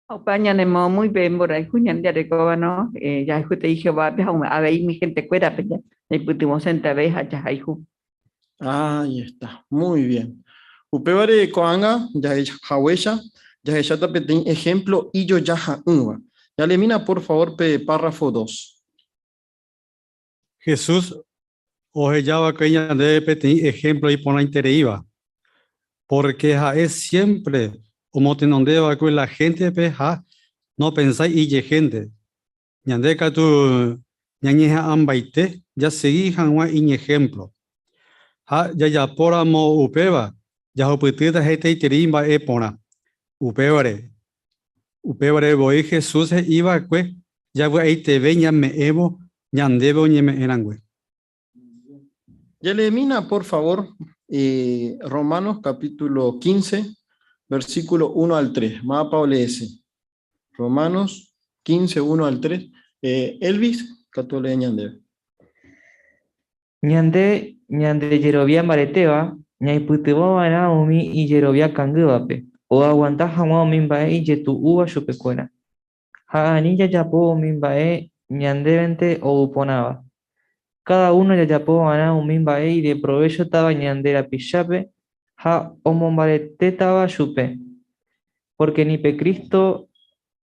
Opaña nemo muy bien por ahí juñan de recoba, ¿no? Ya te dije va a ver mi gente cuera, pero el último centavo ya hay. Ahí está, muy bien. Upevare coanga, ya es haweya, ya es tapetín ejemplo y yo ya uva. Ya le mina por favor párrafo 2. Jesús o ella va que ella de petin ejemplo y pone intereiva. porque es siempre como te nondeba con la gente pe no pensáis y gente ñande ka tu ñañeja ambaite ya seguí hanwa in ejemplo ya pora mo upeba ya hoputita gente iterimba pona upebare voy Jesús iba kwe ya voy ahí te veña me evo ñandebo ñeme erangüe. Ya le mina, por favor, Romanos capítulo 15, versículo 1 al 3. Mapa OLS. Romanos 15, 1 al 3. Elvis, Catole Ñande. ñande Yerovia Mareteva, ñaiputebo vana umi y Yerovia Kanguape, o aguanta jamás mimbae y yetu uva chupecuena. Ha anilla yapo mimbae ñandevente o uponaba. Cada uno ya yapó vana mimbae y de provecho estaba ñandera pichape, ha omombarete estaba chupe. Porque ni pe Cristo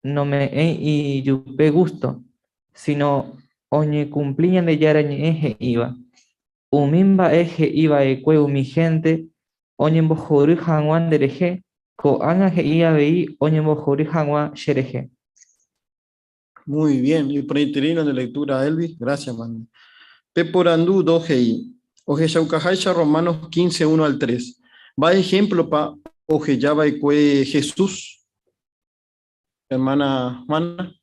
no me y yupe gusto, sino oñe cumplían de yarañe eje iba. Umimba eje iba ekwe mi gente, oñe mbojori hangwan dereje, ko anga je iba vei, oñe mbojori hangwan shereje. Muy bien. Y por ahí termino de lectura, Elvis. Gracias, man. Peporandú 2GI. Oje Shaukajaisha Romanos 15, 1 al 3. Va ejemplo pa Oje Yaba Ekwe Jesús. Hermana Juana.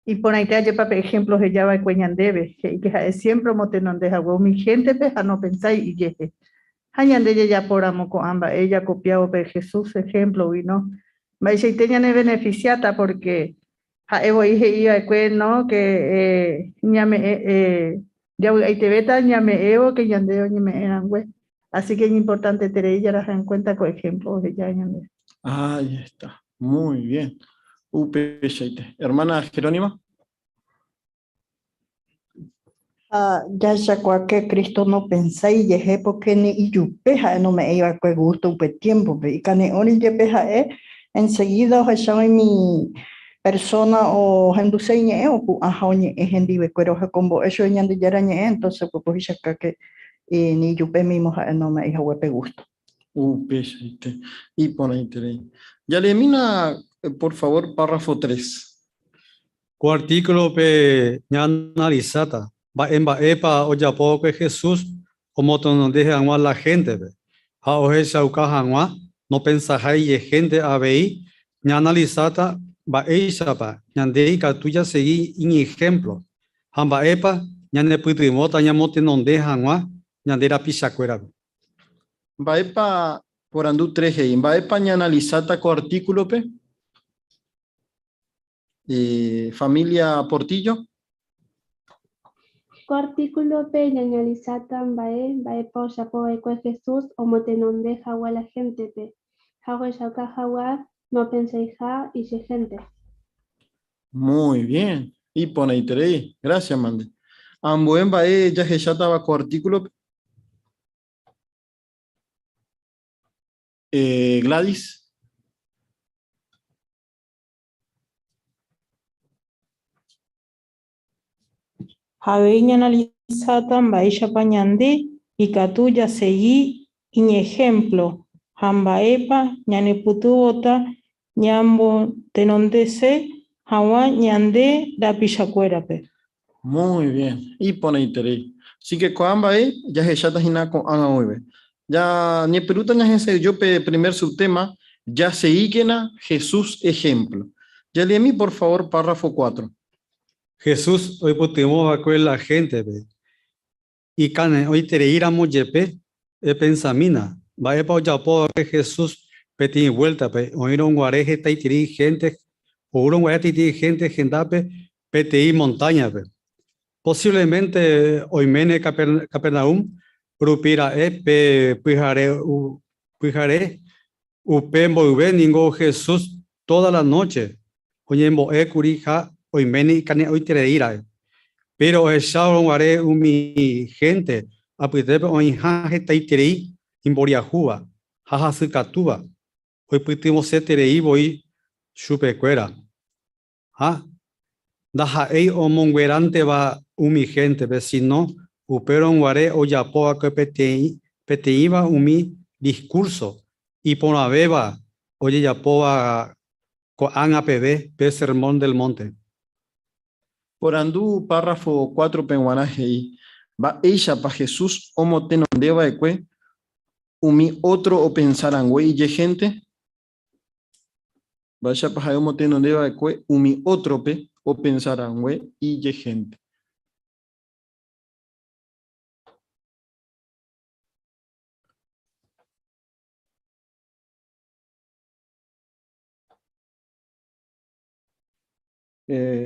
Y por ahí te hay ejemplos de Java y Cueñandebe, que es siempre motenon de Jagua, mi gente, peja no pensáis y yeje. Hañandelle ya por amoco amba, ella copiado por Jesús, ejemplo, y no. Maisha y tenían beneficiata porque ja evo dije iba a no, que ñame, ya ahí te beta ñame evo, que ñandeo ñame eran güey. Así que es importante tener ella las en cuenta con ejemplos de ya ñande. Ahí está. Muy bien. Hermana Jerónima. Ya ya que Cristo no pensáis yeje porque ni y yupeja no me iba a gusto un tiempo y cane oni yepeja enseguida o en mi persona o henduseñe o pu ajoñe hendive cuero combo eso ñande yarañe entonces pues ya que ni yupe mismo no me iba a gusto. Y por ahí ya le mina, por favor, párrafo 3. Artículo pe analizata va en va epa o ya poco Jesús como no dejan a la gente ve ha o esa ucajanwa no pensajáis y gente a ver ni analizata va esa pa ñande ka tuya seguí in ejemplo hamba epa ñane putimota ñamote no dejan wa ñande la pisacuera. Va epa por andú 3 va epa ni analizata con artículo pe. Familia Portillo. Artículo pe ñañalizatan bae po chapo ekwe Jesús o motenonde jawa la gente pe. Jawa shauka jawa no penseja y se gente. Muy bien. Y pone ahí. Gracias, Mande. Ambuen bae ya que ya estaba con artículo. Gladys. Habeña analizata baisha pañande y catuya seguí in ejemplo hambaepa ñane putubota ñambo tenondese hawa ñande la pichacuerape. Muy bien. Y pone ahí. Así que coamba ya que ya está hina con anga muy bien. Ya ni peruta ya ese yo primer subtema ya se íquena Jesús ejemplo. Ya le mí por favor párrafo 4. Jesús hoy podemos ver la gente ve y cane hoy te iramos yepe pensamina va a ya que Jesús peti vuelta pe oír un guareje taitiri gente o un guareje gente gendape peti montaña pe posiblemente hoy mene Capernaum rupira pe pujare upembo ube ningo Jesús toda la noche oyembo curija hoy meni cane hoy te ira pero esa haré mi gente a pitepe hoy haje taitiri imboriajua jaja sukatuba hoy putimos se terei voy chupecuera ha daja ei o monguerante va mi gente vecino Uperon guare oyapoa que peteiva umi discurso y por la beba oye yapoa coan apb pe sermón del monte. Por andú párrafo 4 penguanaje y va ella pa Jesús homo tenondeva eque umi otro o pensaran güey y gente. Vaya pa homo tenondeva eque umi otro pe o pensaran güey y gente.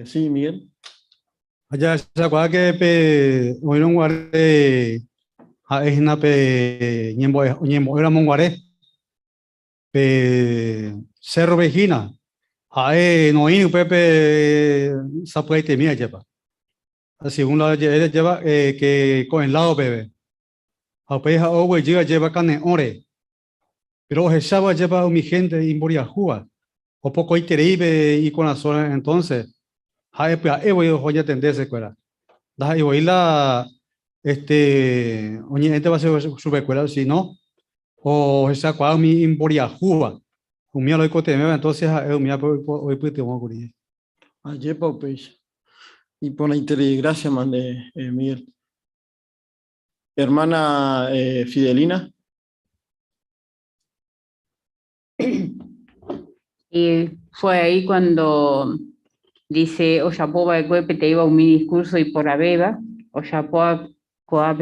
Sí, Miguel. Allá se acuerda que pe oyeron guare a esna pe ñembo era monguare pe cerro vejina a no in pepe sapuete mía lleva así un lado lleva que con el lado bebé a pe a owe lleva cane ore pero esa lleva mi gente y moría jua o poco iteribe y con las horas entonces a pe a voy a tenderse cuera da y voy la oye este va a ser su escuela si no o esa cual mi moría jua un mío lo cote entonces un mío hoy pues te voy a Ayer pa upeixa. Y por la interés, gracias, mande Miguel. Hermana Fidelina. Y fue ahí cuando dice, Oyapoba de Cuepe te iba un mi discurso y por Abeba, Oyapoa coaga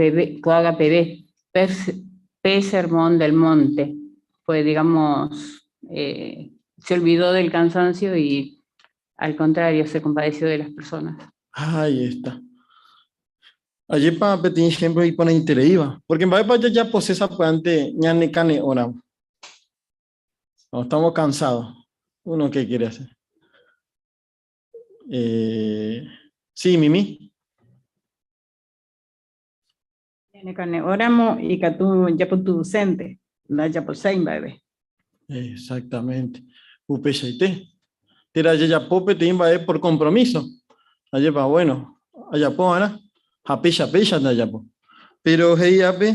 pb, pe sermón del monte. Fue, digamos, se olvidó del cansancio y al contrario, se compadeció de las personas. Ahí está. Ayer para pedir ejemplo y poner interés iba. Porque en Baepa ya posesa pues antes, ya ne cane ora. No, estamos cansados. Uno qué quiere hacer. Sí, Mimi. Oramos y que tú ya por tu docente, la ya por sein, bebé. Exactamente. Upechaite. Tira ya pope te inva por compromiso. Ayer para bueno. Allá po, Ana. Apecha de allá po. Pero hey ape.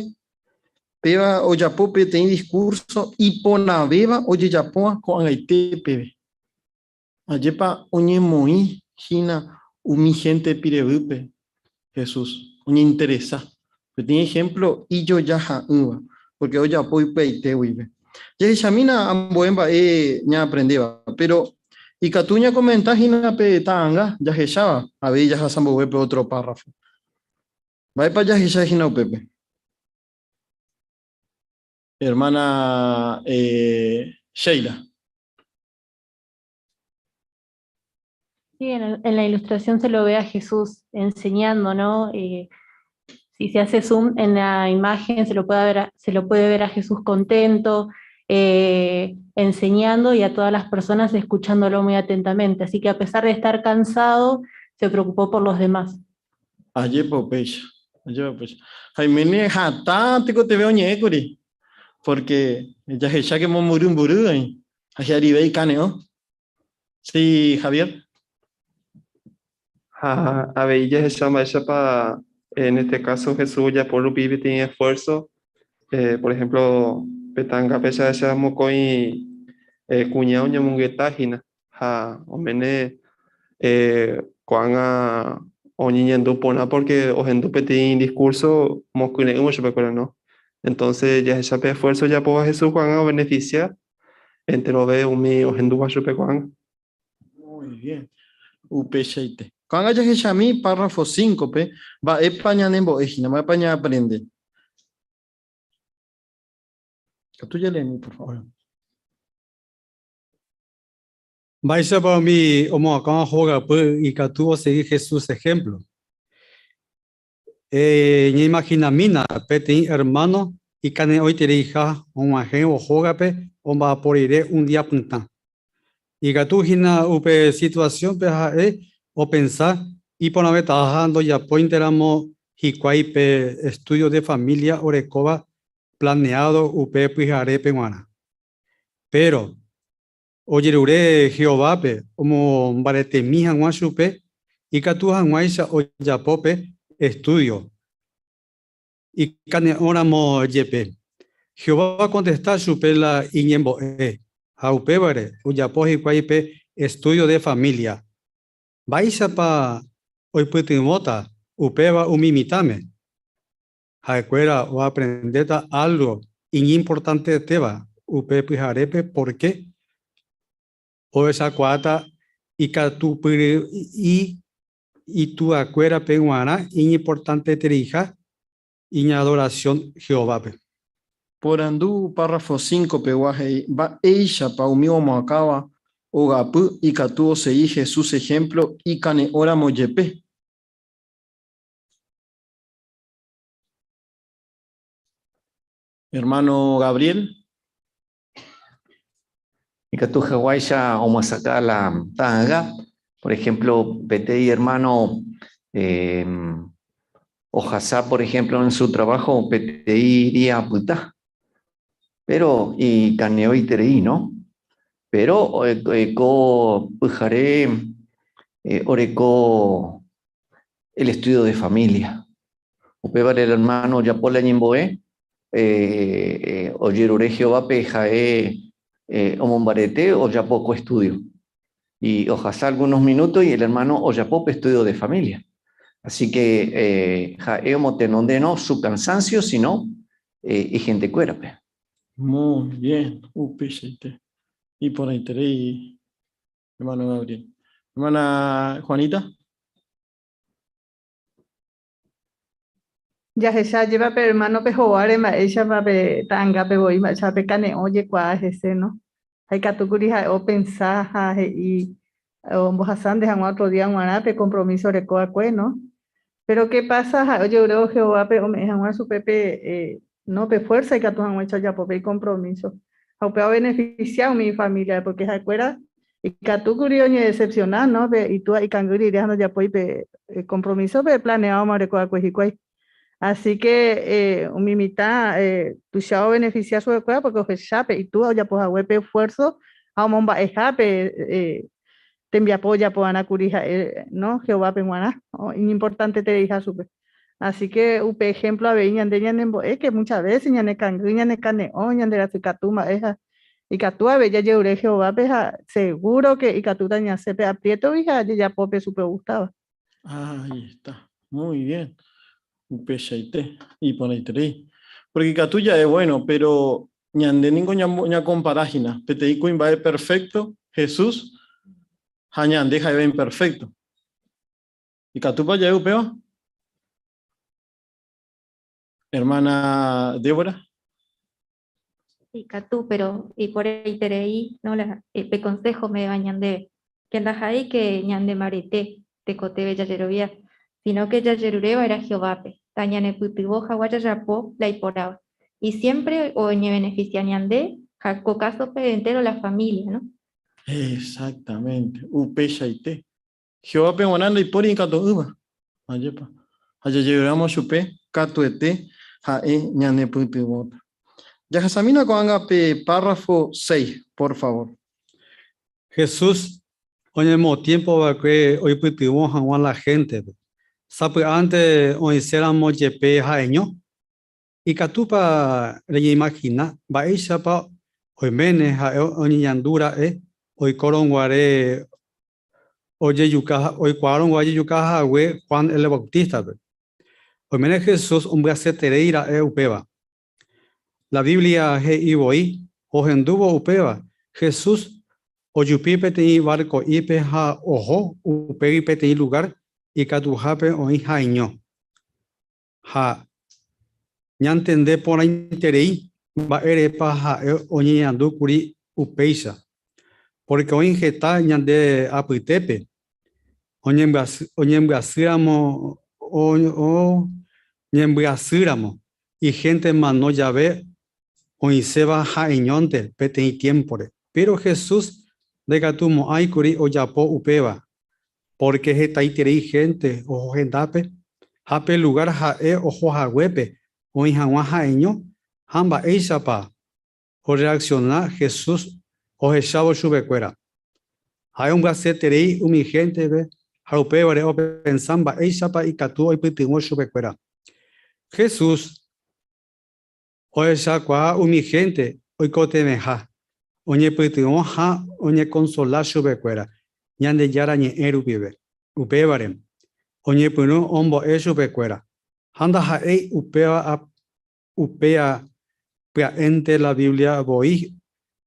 Peba o ya pope te discurso y pona beba oye ya po con aite pebe. Ayer pa oñe moi gina umi gente pirebupe. Jesús. Oñe interesa. Pero tiene ejemplo y yo ya ja uva. Porque oye po y peite vive. Ya examina amboemba ña aprendeba. Pero y Catuña comenta gina pe tanga ya jechaba. A ver ya jasambo wepe otro párrafo. Va para allá y gina pepe. Hermana Sheila. Sí, en la ilustración se lo ve a Jesús enseñando, ¿no? Si se hace zoom en la imagen, se lo puede ver a Jesús contento, enseñando y a todas las personas escuchándolo muy atentamente. Así que a pesar de estar cansado, se preocupó por los demás. Ayer popecha. Jaime jata te veo ñecuri. Porque ya hecha que murió un burú ahí. Allá arriba y caneo. Sí, Javier. A ver, ya se llama ella para, en este caso Jesús ya por lo vive tiene esfuerzo. Por ejemplo, petanga pesa esa mocoi cuñado ñamunguetajina. O mene cuanga o niñendo pona porque o gente petin discurso moscune mucho pero no. Entonces ya ese esfuerzo ya puedo Jesús cuanga beneficia entre lo ve un mi o gente va cuanga. Muy bien. Upechaite. Cuando haya hecho a mí, párrafo 5, va España nembo ejina, va España aprende. Que tú ya lees, por favor. vais a para mí como acá juega y que tú seguir Jesús ejemplo ni imagina mina peti hermano y cane hoy te hija un ajen o juega pe o va por ir un día punta y que tú gina upe situación pe o pensar y por haber trabajando ya pointeramo y pe estudio de familia orecoba planeado upe pijare peguana pero oye ure Jehová pe como barete mi hanguashupe y que tú hanguaisa o ya pope estudio y cane oramo yepe. Jehová contesta chupela iñembo a upebare uyapoji cuaipe estudio de familia. Baisa pa oiputimota upeba umimitame. Jacuera o aprendeta algo importante teba upepi jarepe porque o esa cuata y catupiri y tu acuera penguana importante terija y adoración Jehová. Por andú, párrafo 5, peguaje, va eisha pa umio moacaba, ogapu y catuo seí Jesús ejemplo y cane ora moyepe. Hermano Gabriel. Y que tu Hawaii o sacar la tanga, por ejemplo, PTI hermano Ojasá, por ejemplo, en su trabajo, PTI iría a puta. Pero, y caneo y tereí, ¿no? Pero, co pujaré, oreco el estudio de familia. Upebare el hermano Yapola Ñimboé, oyerure Jehová pejae, omombarete o ya poco estudio. Y ojasá algunos minutos y el hermano Oyapope estudio de familia. Así que, no su cansancio, sino, y gente cuerpe. Muy bien, y por ahí, hermano Gabriel. Hermana Juanita. Ya se lleva pero hermano pejoare ma ella va pe tanga pe voy ma cha pe cane oye cuá ese no hay categoría hay open saja y o mojasan de otro día un pe compromiso de coa cue no pero qué pasa oye creo Jehová pe o me han su pepe no pe fuerza y que tú han hecho ya por compromiso a pe beneficiar mi familia porque se acuerda y categoría ni decepcionar no y tú y canguri dejando ya pues compromiso pe planeado ma de coa cue y cue. Así que mi mitad, tu chao beneficia su escuela porque es chape y tú ya pues a web esfuerzo, a momba escape, te envía apoya por ana curija, no, Jehová penguana, importante te deja super. Así que un ejemplo a ver, que muchas veces ñane cangri, ñane cane, ñane la cicatuma, esa, y catu a ver, ya lleuré Jehová, seguro que y catu taña sepe aprieto, hija, ya pope super gustaba. Ahí está, muy bien. Y por ahí. Porque Catuya es bueno, pero ñande ningo ña comparágina. PTI va es perfecto, Jesús, hañan deja de ver imperfecto. ¿Y Catupa ya es peor? Hermana Débora. Sí, Catu, pero y por ahí tereí, no la pe consejo me bañan de que andas ahí que ñande marete te cote bella yerovía. Sino que Yayerureva era Jehovape, Tañane Putiboja Guayayapo, la Iporaba. Y siempre o ñe beneficia ñande, jaco caso entero la familia, ¿no? Exactamente, Upecha y te. Jehová penguanando y por y cato uva. Ayepa. Allá llegamos chupe, cato ete, jae ñane putibota. Ya Jasamina coanga pe párrafo 6, por favor. Jesús, oye, tiempo va que hoy putimos a la gente. Sabe antes o hiciéramos yepe jaeño y catupa le imagina va ella pa hoy menes o niñandura hoy coronguare oye yuca hoy cuaron guaye yuca we Juan el Bautista hoy menes Jesús un brazo tereira upeba la Biblia he iboí o henduvo upeba Jesús o yupipe te barco ipe ha ojo upegi pete lugar y catujape o jaeño ha ñantende por interei va erepa ha oñi andu kuri upeisa porque hoy ingeta ñande apitepe oñembrasíramo o ñembrasíramo y gente mano ya ve hoy se va jaeñonte pete tiempo pero Jesús de catumo ay kuri o yapo upeba porque está ahí gente o gendape hape lugar jae ojo jaguepe o injagua jaeño hamba eisapa o reacciona Jesús o echavo chubecuera hay un braceterei mi gente ve jaupe o pensamba eisapa y catu y pitingo chubecuera Jesús Oye sakwa umi gente, hoy cotemeja. Oñe pituoja, oñe consola subecuera. Ñande yara ñe erupibe. Upebarem. Oñe punu ombo subecuera. Handa ha upea ente la Biblia boi.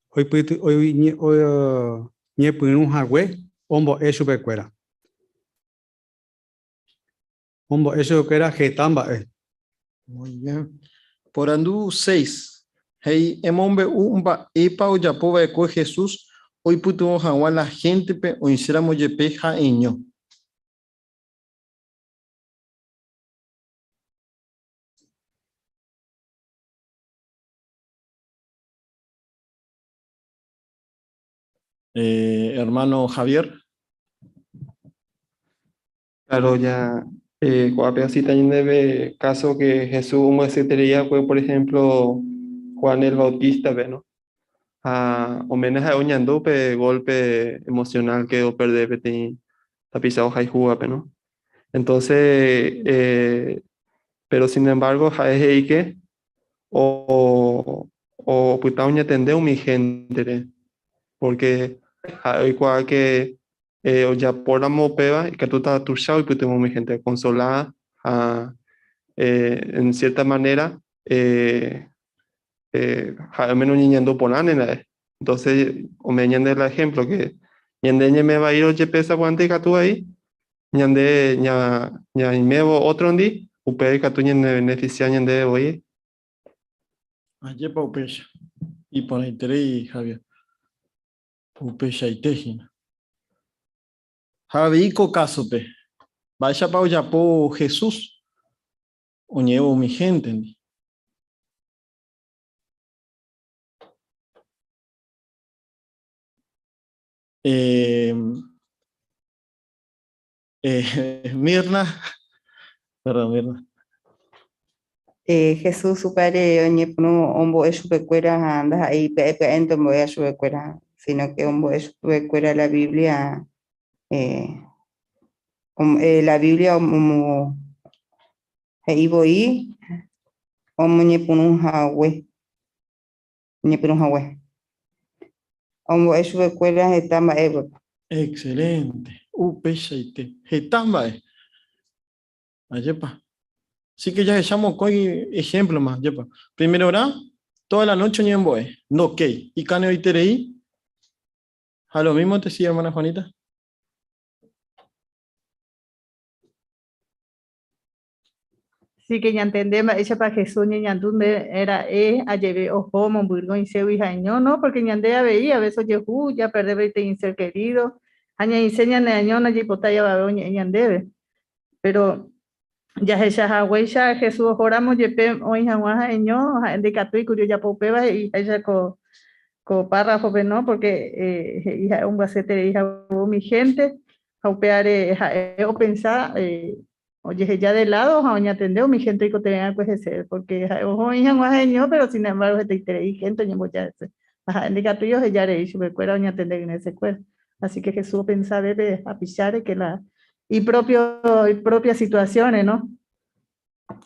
Hoy pitu hoy ñe punu hagüe ombo subecuera. Ombo subecuera getamba. Muy bien. Por andú 6. Hey, emombe umba epa o yapova eco Jesús. Hoy puto jaguar la gente pe o hiciéramos yepeja eño. Hermano Javier. Claro, ya, cuando así también debe caso que Jesús, como etcétera, pues, por ejemplo, Juan el Bautista, ¿ve, no? A homenaje a Oñandú, pe golpe emocional que o perder, pe, tapizado hay juga, ¿no? Entonces, pero sin embargo, hay que, o puta uña tende mi gente, porque hay cual que o ya por la mopeva y que tú estás tu chao y pues tengo mi gente consolada en cierta manera al menos niñando por la entonces o me ñande el ejemplo que ñande me va a ir o pesa guante que tú ahí ñande ña y me otro día upe que tú ñande beneficia ñande oye Ayer pa upesha. Y por ahí y Javier. Upesha y tejina. Javico caso pe. Vaya pa yapo Jesús. O llevo mi gente. Mirna. Perdón, Mirna. Jesús supare oñe punu ombo eshupecuera anda ahí ento ombo eshupecuera, sino que ombo eshupecuera la Biblia la Biblia como voy omo ñe punu hawe ombo eshupecuera etamba evo. Excelente. Upeshaite. Getambae. Ayepa. Así que ya echamos con ejemplo más. Yepa. Primero hora, toda la noche ni en boe. No que. Y cane hoy terei. A lo mismo te sigue, hermana Juanita. Sí que ya entendemos, ella para Jesús ni ñandunde era a lleve ojo monburgo y seu hija no, porque ñandea veía a veces Yehu ya perder te ser querido, aña enseñan año na yipotaya va ñandebe, pero ya ella huella Jesús oramos yepe hoy jaguaja eño de catu y curio ya popeba y ella co párrafo no, porque hija un basete hija mi gente, jaupeare o pensar oye, ya de lado, a atender mi gente que tenga que ser, porque ojo, hija, no pero sin embargo, te interesa gente, ni muchas veces. Ajá, en el tuyo ya le hizo, me cuera, a atender en ese cuerpo. Así que Jesús pensaba de apichar que y propia situaciones, ¿no?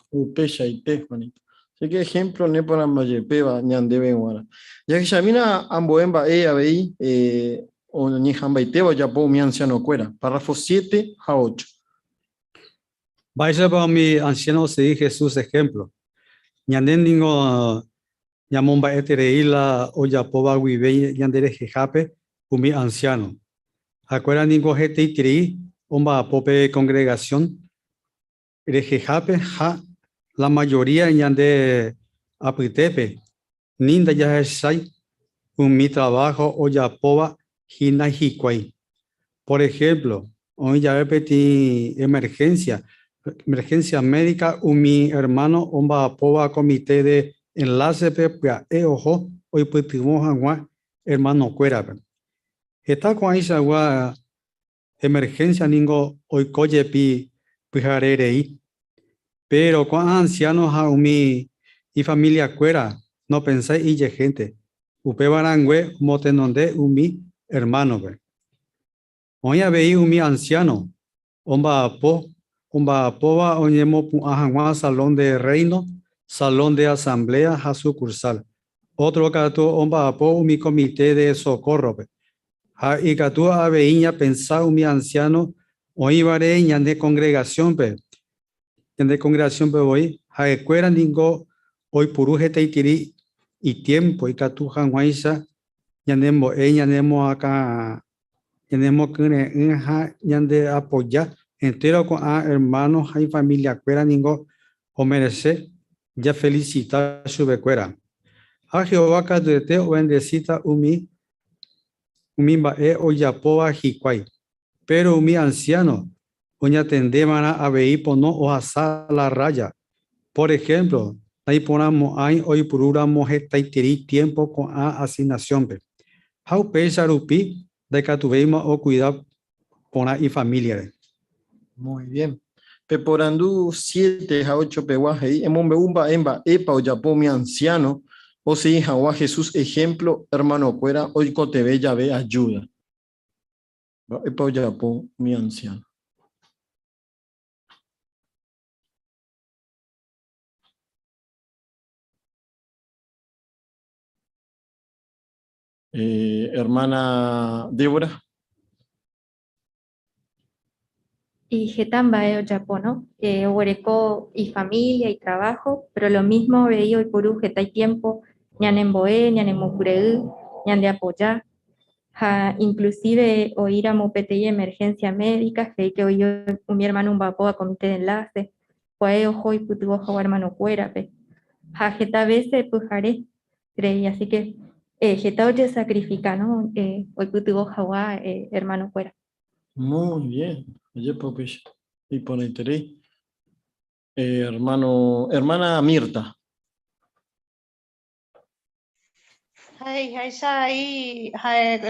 Upesha y te, Juanita. Así que ejemplo, ne para mayepeba, ñandebe guara. Ya que Shamina amboemba abei, o ni jamba y teba, ya po mi anciano cuera. Párrafo 7 a 8. Vaya para mi anciano seguir Jesús ejemplo. Ñandendingo ñamomba etereila o yapoba guibe ñandere jejape umi anciano. Acuerdan ningo gente itri omba pope congregación rejejape ja la mayoría ñande apitepe ninda ya esai mi trabajo o yapoba hina hikwai. Por ejemplo, hoy ya repetí emergencia médica, mi hermano omba poba comité de enlace pepia ojo hoy putimos agua hermano cuera. Está con esa agua emergencia ningo hoy coyepi pijarerei. Pero con ancianos a umi y familia cuera no pensáis y gente. Upe barangüe motenonde umi hermano. Hoy ya veí umi anciano omba poba oñemo ajangua salón de reino salón de asamblea a sucursal. Otro catu omba apo mi comité de socorro. Ha y catu aveiña pensar mi anciano oivare ñande congregación pe. Ñande congregación pe hoy. Ha escuela ningo hoy puruje teitiri y tiempo y catu hanwaisa ñandemo ñandemo acá ñandemo kune ñande apoya entero con hermanos y familia cuera ningo o merece ya felicita su becuera. A Jehová cadete o bendecita umi bae o yapoa jiquai. Pero umi anciano oña tendemana a veipono o asa la raya. Por ejemplo, ahí ponamos ahí hoy pururamos estaitiri tiempo con asignación. How pesa rupi de catuveima o cuidado con y familia. Muy bien. Peporandu 7 a 8 peguaje. Emombeumba emba epa o yapo mi anciano. O si Jawa Jesús ejemplo, hermano cuera, hoy cotebe ya ve ayuda. Epa o yapo mi anciano. Hermana Débora. Y Getamba Oyapo, ¿no? Huereco y familia y trabajo, pero lo mismo veía hoy por Geta y tiempo, ñan en Boé, ñan en Mocureu, ñan de apoyar, inclusive oír a Mopete y emergencia médica, que hoy mi hermano un vapo a comité de enlace, fue ojo y putu ojo hermano cuera, Geta veces pujaré, creí, así que Geta oye sacrifica, ¿no? Hoy putu ojo hermano cuera. Muy bien. Oye, pues, y por interés. Hermana Mirta. Ay,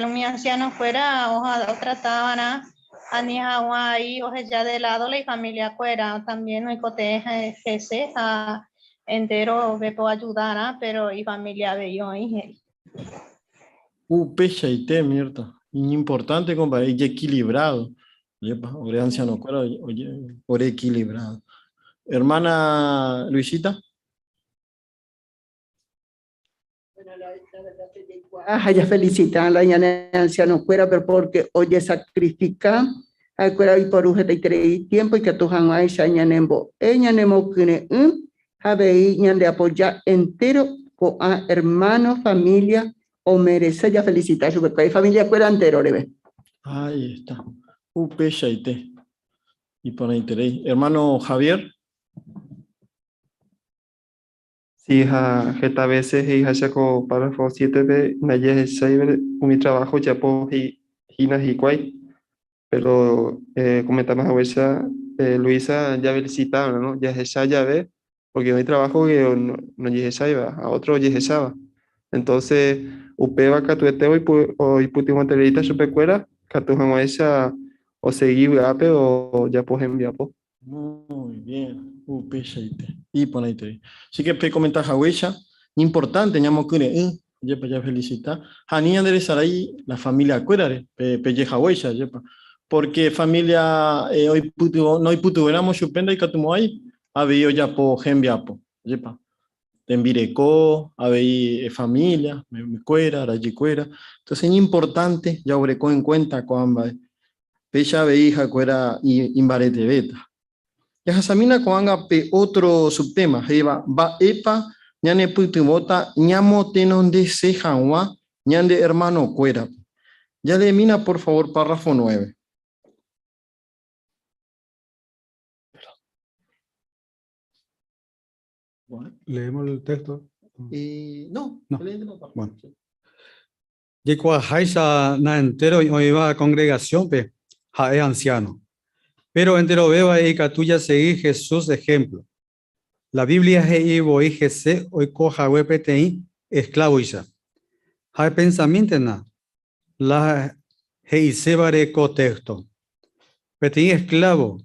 mi anciano fuera, o trataban a ni Hawaii, o ya de lado la familia fuera, también no coteje ese entero me puedo ayudar, pero y familia de yo, Pecha y te, Mirta. Importante, compa, y equilibrado. Oye, anciano fuera, oye, por equilibrado. Hermana Luisita. Ya felicitan la anciano fuera, pero porque oye sacrifica al cuera y por ujete y tiempo y que tu jamás ya ñanembo ñanemo kune habe ñan de apoyar entero con hermano familia o merece ya felicitar su hay familia fuera entero le. Ahí está. Pecha y te. Y por interés. Hermano Javier. Sí, esta veces y hachaco párrafo 7b, naye cyber mi trabajo ya po hina hiquai, pero comentamos a veces Luisa ya felicitaba, ¿no? Ya ya ve, porque hoy trabajo que no llegue a otro llegue. Entonces, upeba catuete hoy putimos telita chupecuera, catujan esa o seguir ape o ya po enviapo. Muy bien. Y por ahí te. Así que comentar a huella, importante, ñamo cure, ya felicita. Hanía de ahí la familia cuerare, pelleja huella, porque familia hoy putu, no hay putu veramos chupenda y catumo ahí, había ya po gembiapo, yepa. Tembireco, había familia, me cuera, rayi cuera. Entonces es importante, ya obreco en cuenta cuando pella veija cuera y imbarete beta. Ya Hasamina coanga pe otro subtema, Eva, va epa, ñane putimota, ñamo tenonde se janwa, ñande hermano cuera. Ya le mina, por favor, párrafo 9. ¿Leemos el texto? No. Bueno. Y cuando Haisa na entero iba a congregación, pe, ha es anciano. Pero entero veo y catuya seguir Jesús de ejemplo. La Biblia es ibo y Jesús hoy coja huepetei esclavo isa. Hay pensamiento na. La heisebare contexto. Petei esclavo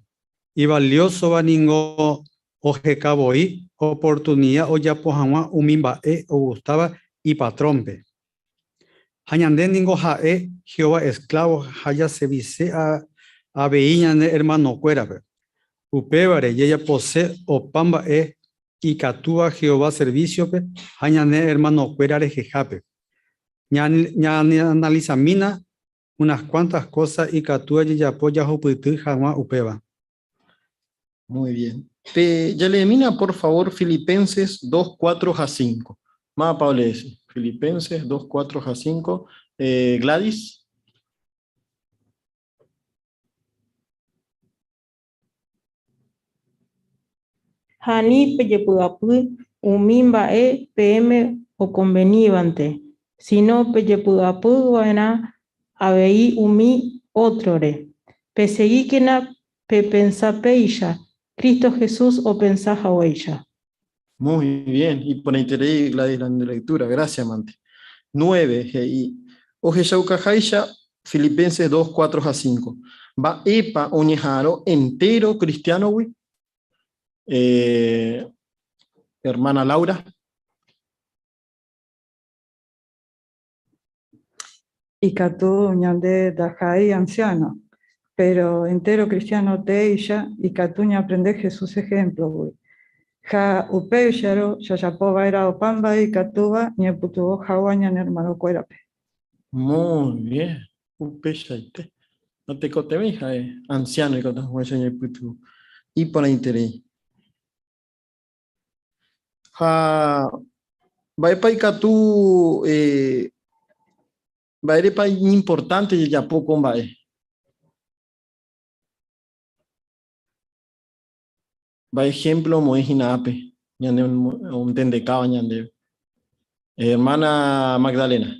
y valioso va ningo oje cabo y oportunidad o ya pojama umimba o gustaba y patrompe. Hañanden ningo jae Jehová esclavo haya se vise a veíña hermano cuera. Upebare y ella posee o pamba y catúa Jehová servicio pe, añane hermano cuerare jejape. Ñane analizamina unas cuantas cosas y catúa y apoya jupitu jamás upeba. Muy bien. Ya le mina, por favor, Filipenses 2, 4 a 5. Más Pablo ese. Filipenses 2, 4 a 5. Gladys. Hani peyepuapu umimba PM o convenivante. Si no peyepuapu vaina abei umi otrore. Pesegui que na pensa peisha. Cristo Jesús o pensaja oeisha. Muy bien. Y por interés, Gladys, la lectura. Gracias, Mante. 9. Ojeshauka Haisha, Filipenses 2, 4 a 5. Va epa oñejaro entero cristiano, güey. Hermana Laura. Y Catú ñande dajai anciano, pero entero cristiano te ella y Catuña aprende Jesús ejemplo, güey. Ja upeyaro, yayapoba era opamba y Catuba, ñeputubo jawañan hermano cuerape. Muy bien. Upeshaite. No te cote mija, anciano y cotas hueseña putu. Y por interés. Ja va y Catu va a país importante y ya poco va va ejemplo moejina ape ñande un tendecaba ñande hermana Magdalena.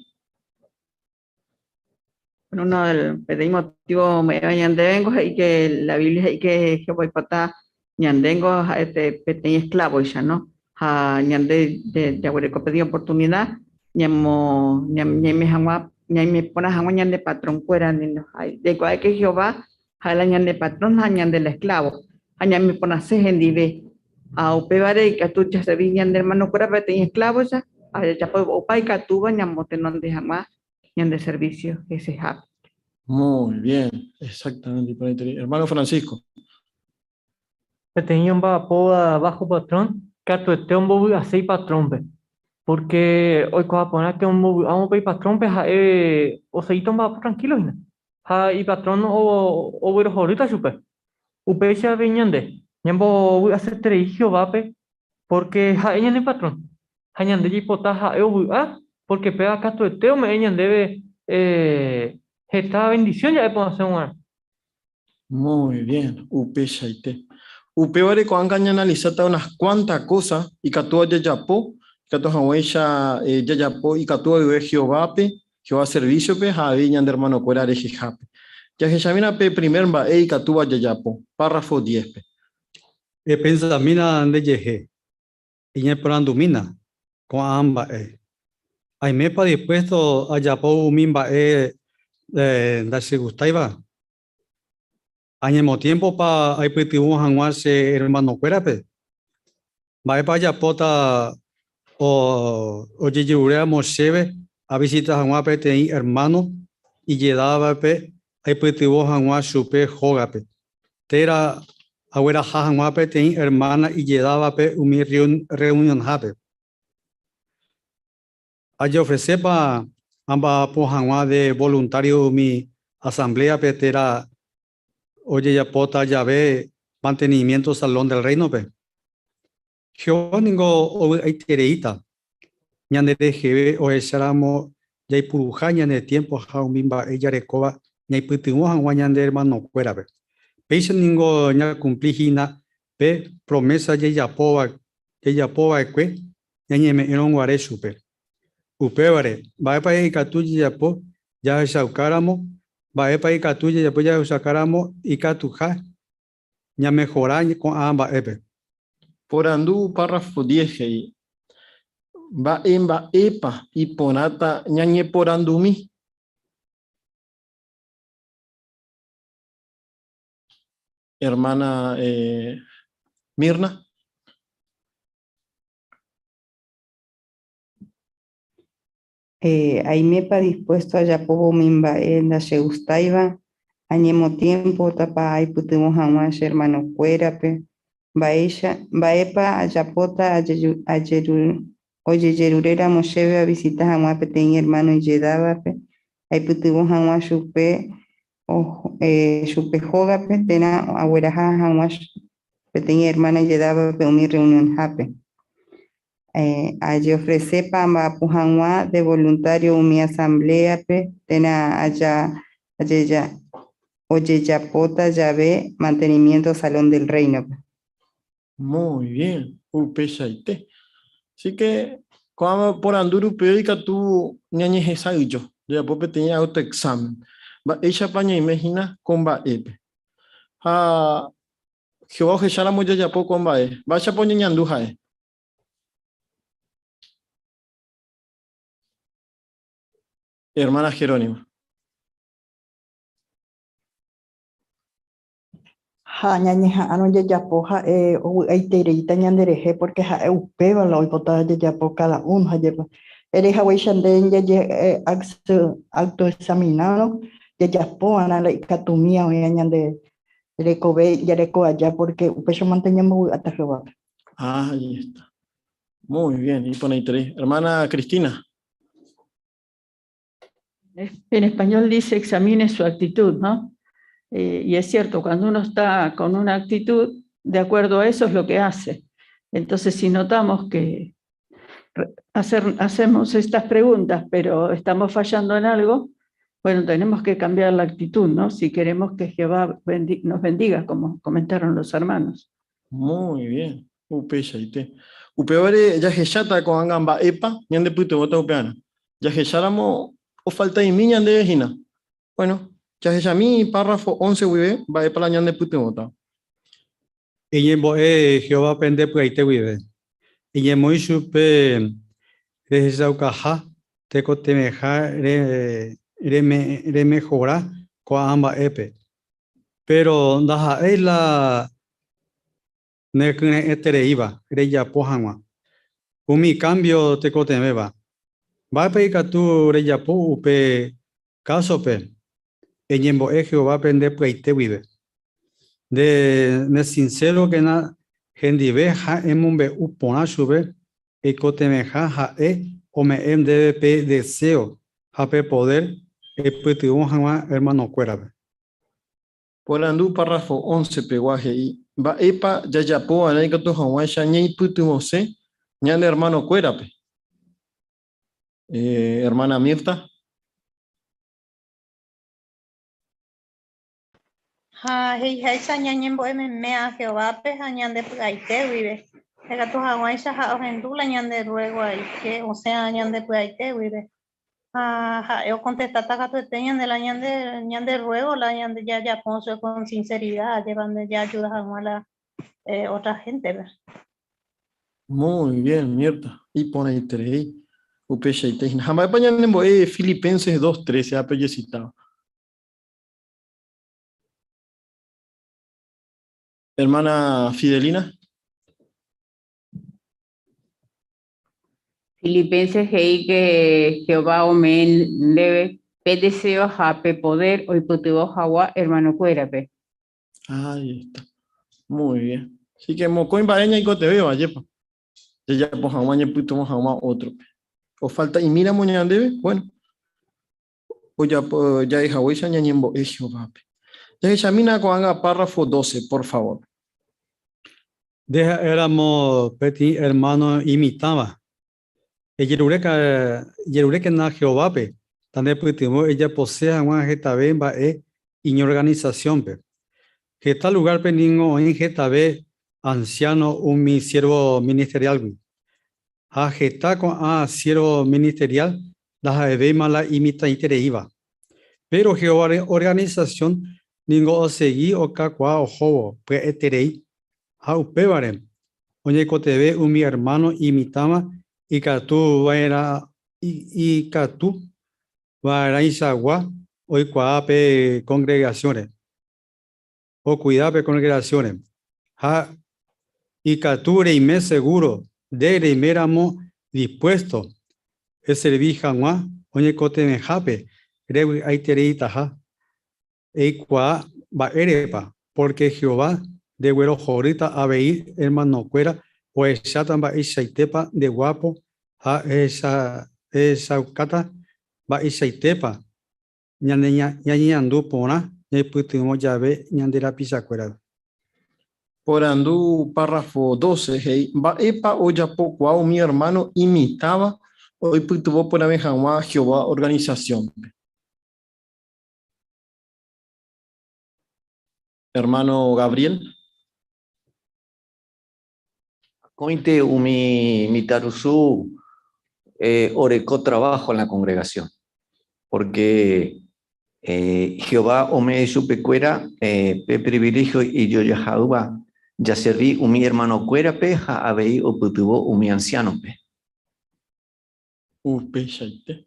Bueno, no, el motivo me ñandengo y que la Biblia y que voy para ñandengo pequeño esclavo ya, ¿no? Ha ñande de abuelo pedí oportunidad ñamo ñame jamás ñame pona jamás ñande patrón fuera ni no hay de cual que Jehová jala ñande patrón ñande el esclavo ñame pona se gendive a upevare que tú ya se vi ñande hermano fuera pequeño esclavo ya ya pues opa y catuba ñamo tenon de jamás ñande servicio ese hap. Muy bien, exactamente. Por interés. Hermano Francisco. Tenía un poda bajo patrón, cato este un bobu a 6 patrón, porque hoy cuando poner que un bobu a un patrón, o se hizo más tranquilo, ¿no? Ha y patrón o ver ahorita super. Upecha veñande, ñambo hacer treigio vape, porque ha ella ni patrón. Ha ñande y potaja porque pega cato este me ella debe esta bendición ya podemos hacer una. Muy bien, Upeshaite. Upevare con analizata unas cuantas cosas y catua yayapo, catua haweisha yayapo y catua de Jehová Jehová servicio pe haviñan de hermano cuerare jejape. Ya Jeshamina pe primer va y catua yayapo, párrafo 10 pe. Pensa mina de yeje. Y ñe prandumina con amba Hay me pa dispuesto a yapo mimba da se gustaiba. Añemo tiempo pa hay petibuos anguarse hermano cuerape. Va pa yapota o yeyurea moshebe a visitas anguape te hermano y llegaba pe hay petibuos anguar supe jogape. Tera abuela anguape te hermana y llegaba pe umi reunión hape. Hay ofrecer pa amba po anguar de voluntario mi asamblea petera. Oye, ya pota, ya ve mantenimiento salón del reino, pe. Jehová ningo o tereita. Ñande de jebe o esaramo ya ipuruja ñande tiempo jaumimba ella recoba ña iputimu ñande hermano cuera, pe. Peisa ningo ña cumplihina pe promesa ya poba ekwe ñañeme eron guare super. Upevare, va pa ikatuji ya po ya saukáramo. Va epa y catuya ya pues ya sacaramos y catuja ya mejorar con ambas epe. Por andú párrafo 10 ahí. Va emba epa y ponata ñañe por andumi. Hermana Mirna. Aimepa dispuesto a yapobo mimba la se gustaiba añemo tiempo tapa ay putemos jamás hermano cuerape Baepa, Ayapota, Oye, Yerurera, Moshebe, a visitar a Mua Peteñi, hermano, y Yedabape, hay putubo Hanwa Shupe, Shupe Jogape, Tena, Agueraja, Hanwa Peteñi, hermana, y Yedabape, mi reunión Jape. Allí ofrece Pamba Pujanwa de voluntario mi asamblea, Tena, allá, Oye, Yapota, Llave, mantenimiento Salón del Reino. Muy bien, Upeshaite. Así que, como por anduru periódica tú ñañez esa yo, ya pope tenía autoexamen. Va ella paña imagina con va epe. Jehová que ya la moya ya poco con va e. Va a poner ñanduja e. Hermana Jerónima. Ñañeja ano yayapoja aitereita ñandereje porque upéva la oipota yayapo cada uno jayepa ereja weishanden yaye autoexaminado yayapo ana la ikatumia oya ñande rekove yareko allá porque upecho manteñamos hasta Jehová. Ahí está. Muy bien, y pone interés. Hermana Cristina. En español dice examine su actitud, ¿no? Y es cierto, cuando uno está con una actitud, de acuerdo a eso es lo que hace. Entonces, si notamos que hacemos estas preguntas, pero estamos fallando en algo, bueno, tenemos que cambiar la actitud, ¿no? Si queremos que Jehová nos bendiga, como comentaron los hermanos. Muy bien. Upeshaite. Upeore ya jechata con angamba epa, ñande puto bota upeana. Ya jecháramos o falta y mi ñande vejina. Bueno. Ya es a mí, párrafo 11, vive, va a para ñande putemota. Y en Jehová pende pueite vive. Y en Moishupe Rezaucaja, tecotemeja, remejora, coamba epe. Pero daja la necne etereiva, reya pohanwa. Umi cambio tecotemeva. Va a pedir tu reya po upe casope. Eñembo Jehová aprende pleite vive. De sincero que na gendive ha emumbe upona sube e cotemeja ha o me em debe pe deseo ha pe poder e putiu hama hermano cuerabe. Por andu párrafo 11 peguaje y va epa ya yapo anaika to hawa ya ñei putumose ñande hermano cuerabe. Hermana Mirta. Esa ñañembo mea Jehová pe ñande puaite vive. Ega tu hawaisha ha ohendula ñande ruego ahí que o sea ñande puaite vive. Yo contesta taca tu ñande la ñande ruego la ñande ya ponso con sinceridad llevando ya ayudas a la otra gente, ¿verdad? Muy bien, Mirta. Y pone ahí. Upeshaite. Jamás pañanembo Filipenses 2:13 ha pellecitado. Hermana Fidelina. Filipenses que Jehová omen debe pe deseo jape poder hoy putuvo jawa hermano cuerape. Ahí está. Muy bien. Así que mocoin baeña y cote veo ayepa. Ya pues jawaña putuvo jawa otro. O falta y mira moñan debe, bueno. O ya hay hawaiisa ñañembo Jehová. Ya examina con haga párrafo 12, por favor. Éramos petit hermano imitaba. Yerureka na Jehová pe. Tane putimo ella posee una jetabe ba in organización pe. Que tal lugar pe ningo en jetabe anciano un mi siervo ministerial. A jeta con siervo ministerial la ebe mala imita iba. Pero Jehová organización ningo o seguí o kakwa o jobo pe eterei. Haupevarem, oye coteve un mi hermano imitama y catu vaera y catu vaera isagua hoy cuape congregaciones o cuidape congregaciones ha y catu reime seguro de reimeramo dispuesto es servir janua oye coteve jape revi aitereita ha e cua va erepa porque Jehová de güero jorita abei hermano cuera o esa tamba isaitepa de guapo a esa cata va isaitepa ñañandu pona ñaipytymo jave ñandera pisakuéra. Por andu párrafo 12, hey, mba'épa ojapokuaa mi hermano imitaba oipytyvõ por ave hag̃ua Jehová organización. Hermano Gabriel. Cointe mi tarusú orecó trabajo en la congregación, porque Jehová ome supecuera pe privilegio y yo ya serví mi hermano cuera peja abei o putuvo mi anciano pe. Pe shaite.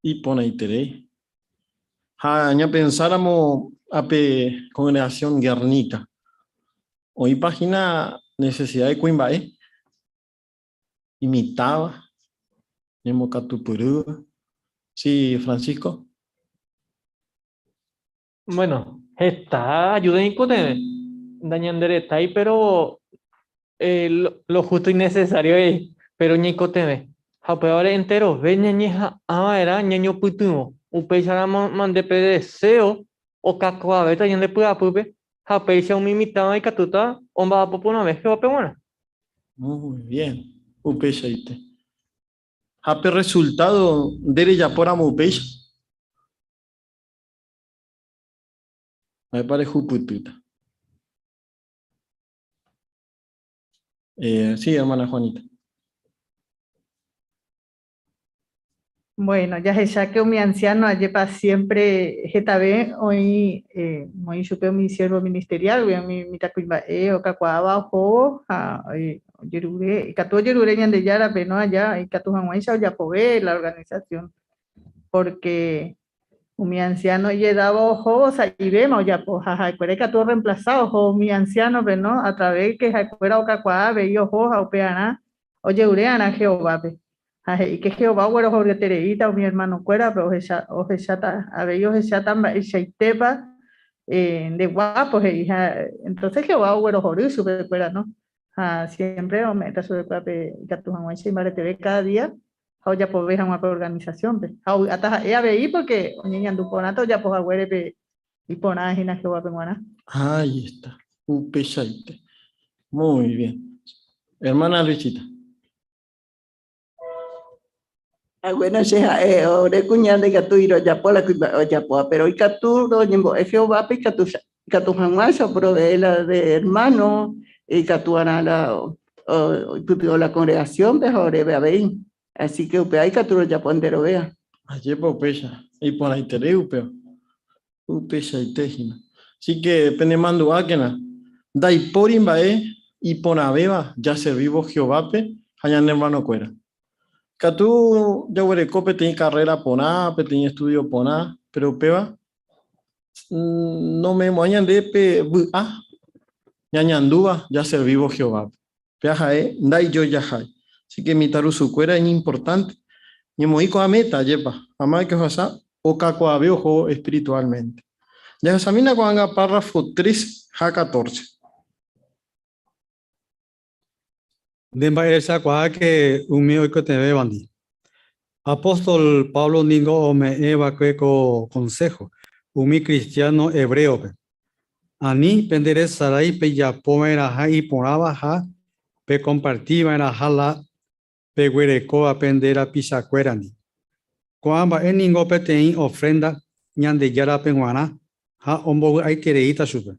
Y poneiterei. Ha ña pensáramos ape congregación Guernica. Hoy página necesidad de Cuimbae. Imitaba. Nemocatupurú. Sí, Francisco. Bueno, está ayuda y dañandere está ahí, pero lo justo y necesario es, pero ñicoteme. Japeore entero, ve ñañeja, era ñaño putumo, upechara mande deseo, o cacoa, veta yende puya pupe, japeisha un mimitado y catuta, omba popo una vez que va peona. Muy bien, upeshaite. Jape resultado, dere ya por amupesha. Me parece jupututa. Sí, hermana Juanita. Bueno, ya se que mi anciano lleva siempre jetabe hoy muy supe mi siervo ministerial, mi tacuimba o cacuaba o yerure y catu yerure ñande yara pero allá y catu hanguaisa ya pove la organización porque mi anciano ya daba ojos y vemos ya pues jaja cuere que tú reemplazado ojo mi anciano pero no a través que jacuera o cacuaba veía ojos a opeana o yerureana Jehová y que Jehová bueno Jorge Tereita o mi hermano cuera pero o ya a ver ellos ya tan tepa de guapos entonces Jehová bueno Jorge super cuera no siempre aumenta su cuerpe que tu hanguaisa y mare TV cada día o ya pues vean una organización hasta ella veí porque niña anduponato ya pues agüere y ponas en la Jehová peruana. Ahí está, upeshaite. Muy bien. Hermana Luisita. Bueno, ore cuñande que tú iro ya por la ya por, pero hoy que tú lo llevo es Jehová que tú jamás provee la de hermano y que tú hará la congregación, pero ore vea bien. Así que hay que tú ya pondero vea. Ayer por pecha y por ahí te leo peo. Upesha y tejina. Así que penemando áquena. Dai por imbae y ponabeba ya servivo Jehová pe allá en hermano cuera. Que tú ya huele cope tenés carrera poná, tenés estudio poná, pero peba no me moñan de pe ñañandúa ya servivo Jehová. Peajae dai yo ya hay. Así que mi tarusu cuera es importante. Ni moico a meta yepa, amá que pasa o cacoabeo jo espiritualmente. Ya examina cuando párrafo 3 a 14. Demba esa cuaja que umio y que te ve bandi. Apóstol Pablo Ningo me eva cueco consejo. Umi cristiano hebreo. Ani pendere sarai pe ya pomera ha y ponaba ha pe compartiva en la jala pe guereco apendera pisacuerani. Cuamba en ningo pe tein ofrenda ñande yara penguana ha ombo ay quereita sube.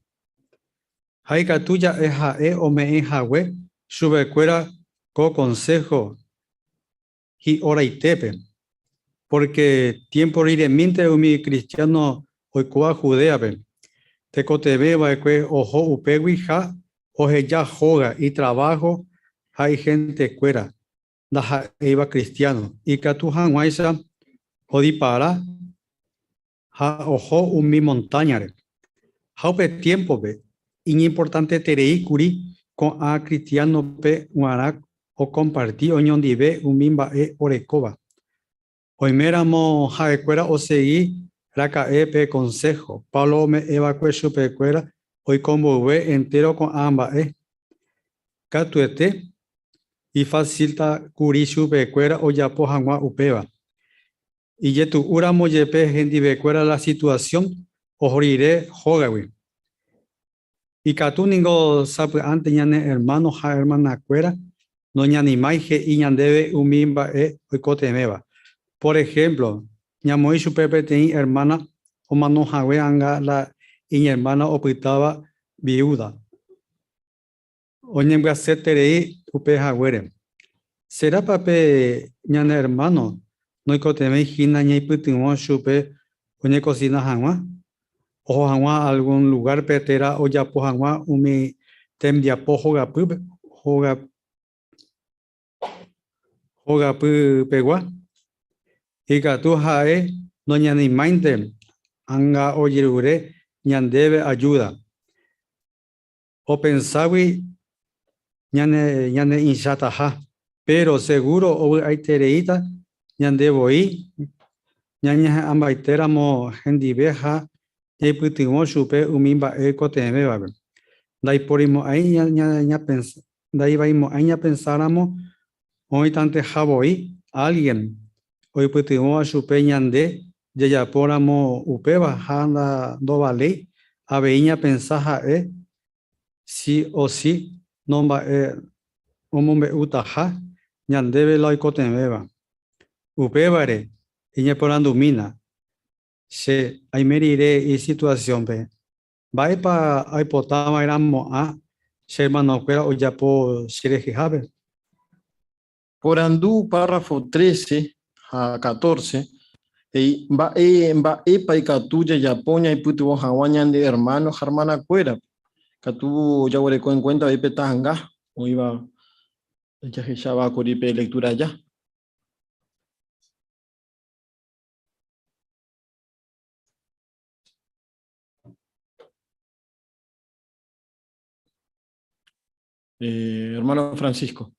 Hay catuya eja o me enjawe sube cuera co consejo y ora y tepe. Porque tiempo ire minte umi cristiano oikoa judea ben. Te cotebe va que ojo upegui ja oje ya joga y trabajo hay gente cuera. Da iba cristiano y catujan guaisa odi para ha ojo umi montañare. Haupe tiempo be importante terei curi con a cristiano pe guarac o compartí oñondive umimba orecoba. Hoy meramo jaecuera o seguí raca pe consejo. Pablo me evacue supecuera hoy convolve entero con ambas, catuete, y facilita curishu becuera o ya pojangua upeva. Y yetu uramo yepe gente becuera la situación, ojorire jogawi. Y catu ningo sabe ante ñane hermano ja hermana cuera, no ñani maije y ñandebe umimba oikotemeba. Por ejemplo, ñamoi su pepe teni hermana o mano jawe anga la y hermana opitaba viuda. Oñemga seterei upe jaguere. Será pape ñane hermano, no ikoteme hina ñe putingo supe oñe cocina jangua. O jangua algún lugar petera o ya po jangua umi temdia po joga pu pegua. Y gatu jae no ñani mainte anga oyerure ñandebe ayuda. O pensawi ñane inshata ja. Pero seguro o aitereita ñandeboí ñaña ambaiteramo gendibeja y putimos supe umimba ecoteme va. Dai porimo ahí dai vaimo ahí pensáramos hoy tante jaboi alguien hoy putimos supe ñande ya poramo upeba handa do vale aveiña pensaja sí o sí nomba omombe utaja ñandebe lo ecoteme va. Upebare iña porandumina se hay merire y situación pe vai pa hay potama éramos a se hermano cuera o ya po sirejijabe. Por Andú, párrafo 13 a 14, va epa y catuya ya poña y putu jaguañan de hermano hermana cuera. Catu ya huele en cuenta de petanga, o iba ya va a coripe lectura ya. Hermano Francisco.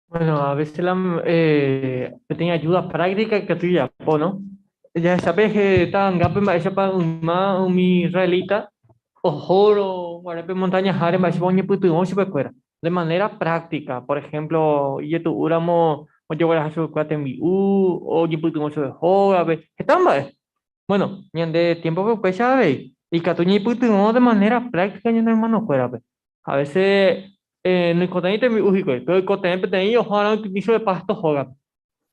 Bueno, a veces pequeña ayuda práctica que tú ya, ¿no? Ya sabes que están gape más para un israelita o joro, guarape montañas jare más bonye putu once pecuera. De manera práctica, por ejemplo, y tu uramo o yo voy a hacer cuate mi o yo putu once de joga, ve, ¿qué tan va? Bueno, ni de tiempo que pues sabe y catuñi putu de manera práctica ni hermano fuera, ve. A veces no encontré mi ujico, pero encontré pequeño jara que hizo de pasto joga.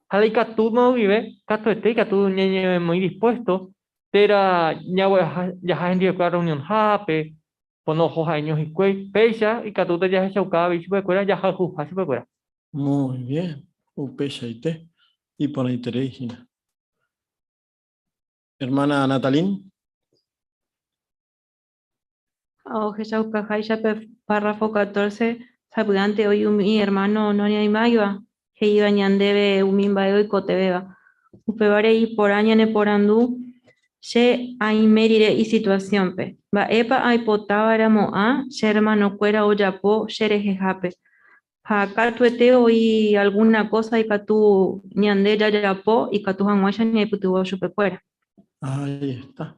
Jala y catu no vive, catu este, catu ñeñe muy dispuesto, pero ya gente de reunión jape, pono hoja años y cuey, pecha y catu te ya se chaucaba y sube cuera ya jaju, así sube cuera. Muy bien, upecha y te, y por ahí tereina. Hermana Natalín. Párrafo 14, sabudante hoy mi hermano no ni maiva, que iba ñandebe umimba y cotebeba. Upebare y por añane por andú, she hay merire y situación pe. Va epa hay potaba a, she hermano cuera o yapo, she jape. Acá tu eteo y alguna cosa y catu ñande ya yapo y catu hanguaya ni putuvo chupe fuera. Ahí está,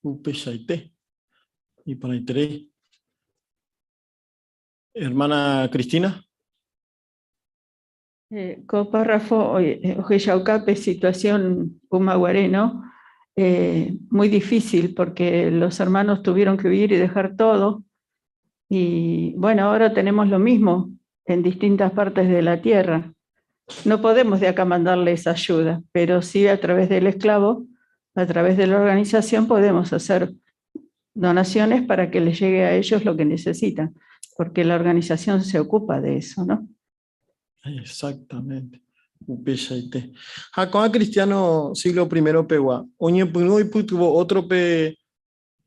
upecha y te, y por ahí tereina. Hermana Cristina. Copárrafo, Ojeshaucape, situación Pumaguaré, ¿no? Muy difícil porque los hermanos tuvieron que huir y dejar todo. Y bueno, ahora tenemos lo mismo en distintas partes de la tierra. No podemos de acá mandarles ayuda, pero sí a través del esclavo, a través de la organización podemos hacer donaciones para que les llegue a ellos lo que necesitan, porque la organización se ocupa de eso, ¿no? Exactamente. Upecha y te. Jacob cristiano siglo I pegua. Oñe puno y tuvo otro pe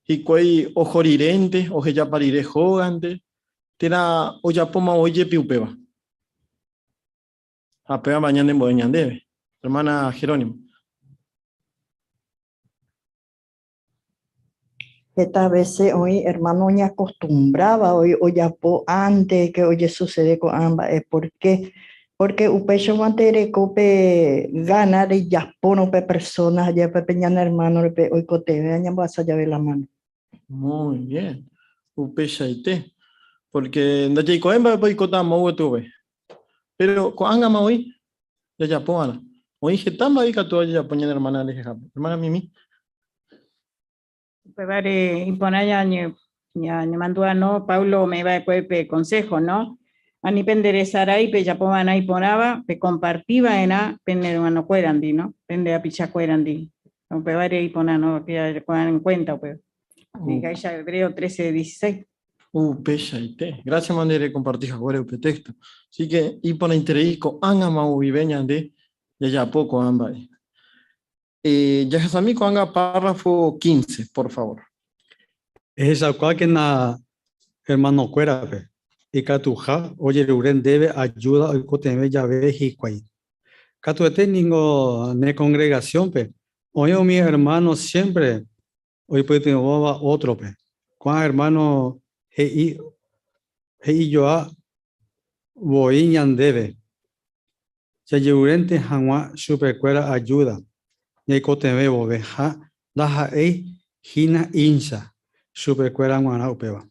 y cuey ojorirente, oje ya parire jogante. Tera oya poma oye piupeba. Apea mañana en boñandebe. Hermana Jerónimo. Esta veces hoy, hermano, me acostumbraba hoy, o ya po antes que hoy sucede con ambas. ¿Por qué? Porque upecho mantere cope ganar y ya pono pe personas, ya pe peñana hermano, hoy cote, vean, vas a llave la mano. Muy bien. Upeshaite. Porque en Dachi Coemba voy cotamos tuve. Pero con Angama hoy, ya poana. Hoy getamba y catu ya poñan hermana le hermana Mimi. Pebare imponaya ya mandua no Paulo me va pe consejo no ani penderezarai pe japomana y ponaba pe compartiva ena pende hermano cuerandi no pende a picha cuerandi no pebare y ponano que ya pongan en cuenta pues diga ya Hebreo 13:16. Upeshaite. Gracias manera compartir ahora el texto. Así que y pone interés con Angama viveñan de ya poco amba. Ya Jasami con anga párrafo 15, por favor. Esa cual que na hermano cuera pe. Y catuja, oye, Uren debe ayuda al coteme ya ve hikwai. Catuete ningo ne congregación pe. Oye, mi hermano siempre, hoy pues tengo otro pe. Cuán hermano hei yo a voy debe. Ya Urente hanwa supercuera ayuda. Y coteme bobeja, daja hina incha. Supercuera guana upeba.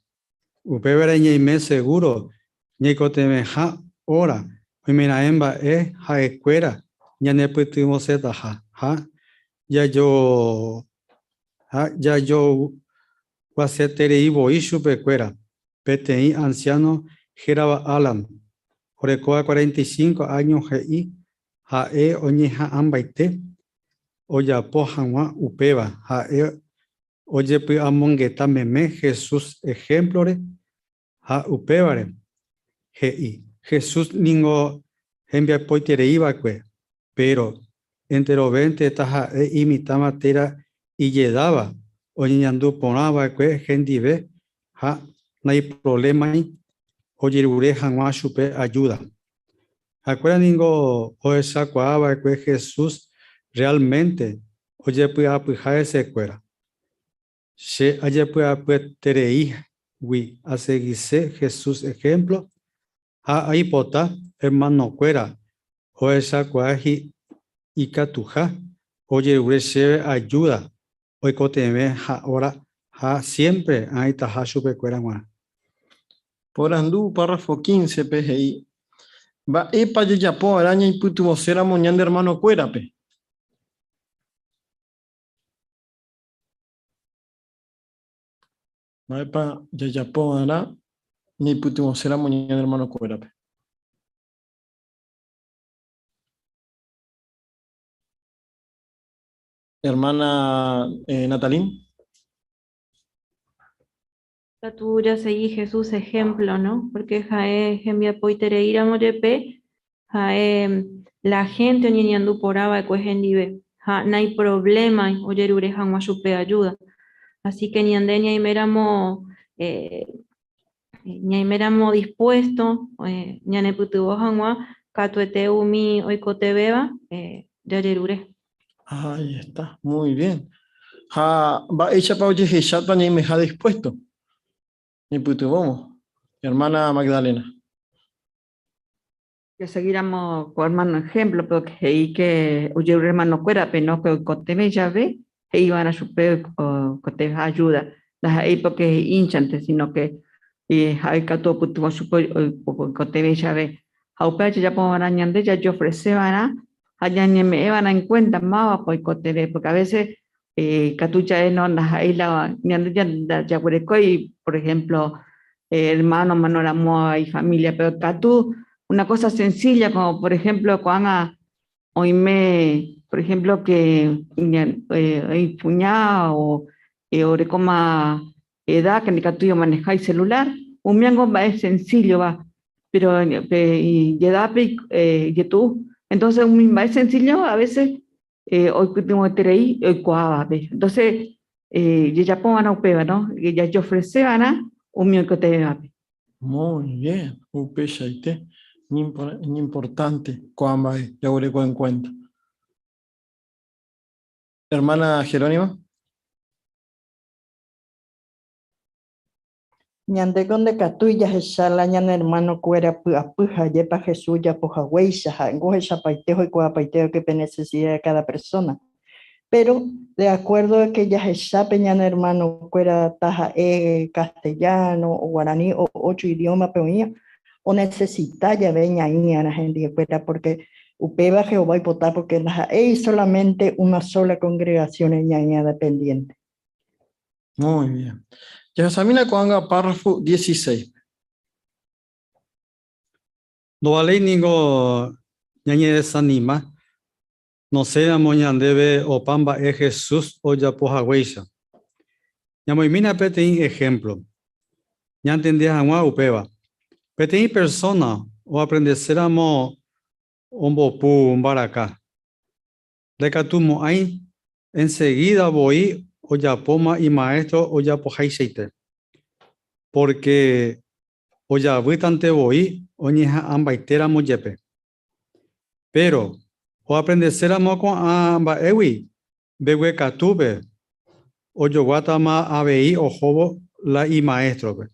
Upebera ñeime seguro, ñeikoteme ha ora, mira emba ha escuela, ya ne putimos zeta ha, ya yo guasetere ibo y supercuera, PTI anciano Geraba Alan, Orecoa 45 años GI, oñeja ambaite, oyapo hanwa upeba, oye pu amongeta meme Jesús ejemplore, ha upevare GI. Jesús ningo envia poitere iba que, pero entero 20 taja imitama tera y llegaba, oñandu ponaba que gendive, ha no hay problema, oye ureja no chupe ayuda. Acuerda ningo o esa cuava que Jesús realmente, oye puya puja ese cuera. Se aye puya terei, wi, a seguirse Jesús ejemplo, ahí pota, hermano cuera, o esa cuaji y catuja, oye recibe ayuda, hoy coteme ahora, siempre ahí taja chupe cuera más. Por andú, párrafo 15, PGI. Va epa yapo araña y putu vocera moñán de hermano cuera, pe. Va epa yapo ara ni putu vocera moñán de hermano cuera, pe. Hermana Natalín. La tuya seguí Jesús ejemplo, ¿no? Porque jae gembia poitere ira morepe, jae la gente oñeñandu poraba cuejendive, ja no hay problema, oye ureja guachupe ayuda. Así que ñande ñaimeramo dispuesto, ñane putubo hangua, catuete umi oicotebeba, yayerure. Ahí está, muy bien. Va hecha pa oye hechat ni me ha dispuesto. Ni putu vamos. Hermana Magdalena. Que seguiramos con hermano ejemplo, porque ahí que oye hermano cuera, pero no que coteme ya ve, e iban a super cote ayuda. Las ahí porque hinchantes, sino que hay que todo puto super coteme ya ve. Aupeche ya pongo arañande ya yo ofrece van allá ni me van en cuenta más pues coteme, porque a veces catucha no las ahí la ya por ejemplo hermano, la moa y familia, pero catu una cosa sencilla, como por ejemplo, cuando oíme, por ejemplo, que hay puñado o recoma edad que ni tuyo manejáis celular, un miango es sencillo, va, pero y edad y tú, entonces un mismo es sencillo, a veces hoy tengo tereí, hoy coaba, entonces ya pongan a upeva, ¿no? Ya yo ofrece Ana un miango te va. Muy bien, upeshaite. Importante, cuando ya ureko en cuenta. Hermana Jerónima. Ñande conde catuya jesala ñan hermano cuera puja yepa Jesús ya poja hueisha engoje chapaitejo y cuapaitejo que necesidad de cada persona. Pero de acuerdo a que ya jesapa ñan hermano cuera taja castellano o guaraní o 8 idiomas peoía o necesita ya veña ahí a la gente cuera porque upeba Jehová y potá porque hay solamente una sola congregación en ñaña dependiente. Muy bien. Yasamina Coanga, párrafo 16. No vale ningo ñañe desanima. No sea moñandebe o pamba es Jesús o ya poja hueisha. Ñamoimina petein ejemplo. Ya entendía a upeba. Petein persona o aprendeceramo ombopu umbaracá. Decatumo ahí enseguida voy o ya poma y maestro o ya pojaiseite. Porque o ya vitante voy o ñeja ambaitera moyepe. Pero o aprendeceramo con amba ewi bewe catube o yo guatama abei o jobo la y maestro.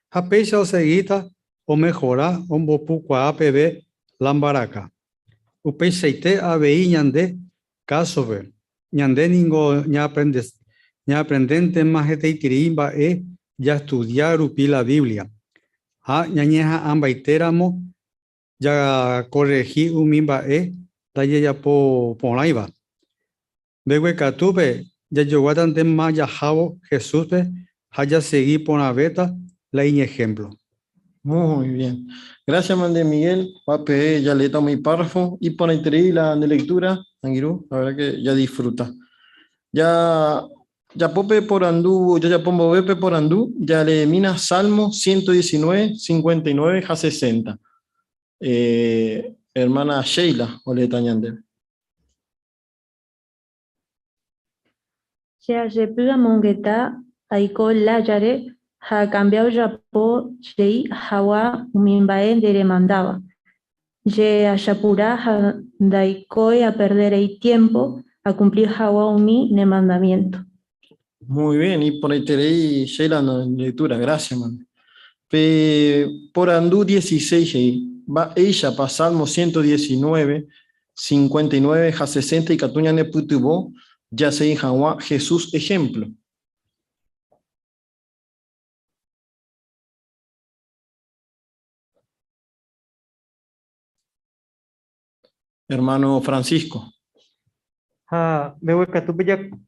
Hapecha o seguita o mejora ombopu cuapebe lambaraca. Upeiseite abei ñande caso ver. Ñande ningo ña aprendente más itirimba ya estudiar upi la Biblia. Ñañeja ambaiteramo ya corregí umimba da ya po ponaiva. Begue catupe ya yoguatan de más ya jabo Jesús haya seguí por la beta la ejemplo. Muy bien. Gracias, Mande Miguel. Pape, ya le tomo mi párrafo y por ahí la de lectura, Anguirú, la verdad que ya disfruta. Ya pope por andú, ya pongo bepe por andú, ya le mina Salmo 119, 59 a 60. Hermana Sheila, o le tañande. Ya jepla mongeta aiko la yare ha cambiado ya po jei hawa umimbae de mandaba. Je ashapura ha daikoi a perder el tiempo a cumplir hawa umi ne mandamiento. Muy bien, y por ahí tenéis Sheila en lectura, gracias, man. Por andú 16, va ella para Salmo 119, 59 a 60 y Catuña ne putubo, ya se hawa Jesús ejemplo. Hermano Francisco. Veo que tú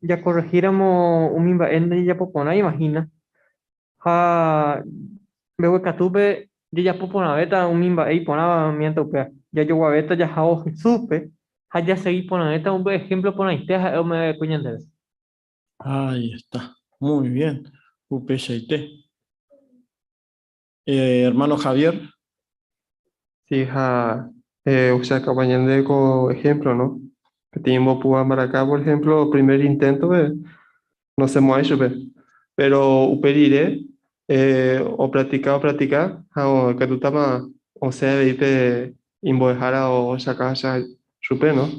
ya corregíramos un mimba en ya popona, imagina. Veo que tú ya popona beta un mimba ahí ponaba mientras ya yo guaveta ya jao supe, ya seguí pona beta un ejemplo pona iteja me cuñan. Ahí está, muy bien. UPSIT. Hermano Javier. Sí, o sea, acompañando con ejemplo, ¿no? Que tenemos para acá, por ejemplo, primer intento, no se mueve, pero uperiré, o practicar, o que tú estás, o sea, vipe, inbojara o sacar, ¿no?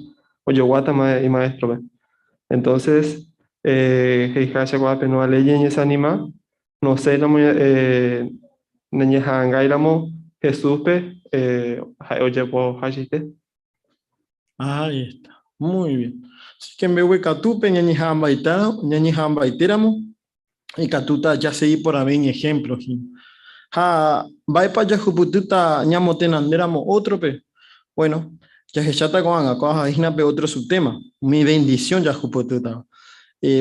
O yo guata y maestro, entonces, heikacha guape no ley en esa anima, no sé, no me, niña hangairamo, Jesús, oye, pues, hachiste. Ahí está, muy bien. Así que en vez de catupe, ñañi hamba iteramo, y catuta ya seguí por haber ejemplos. Va para ya jupututa ñamo tenanderamo otro pe. Bueno, ya que chata con acá pe otro subtema. Mi bendición ya jupututa.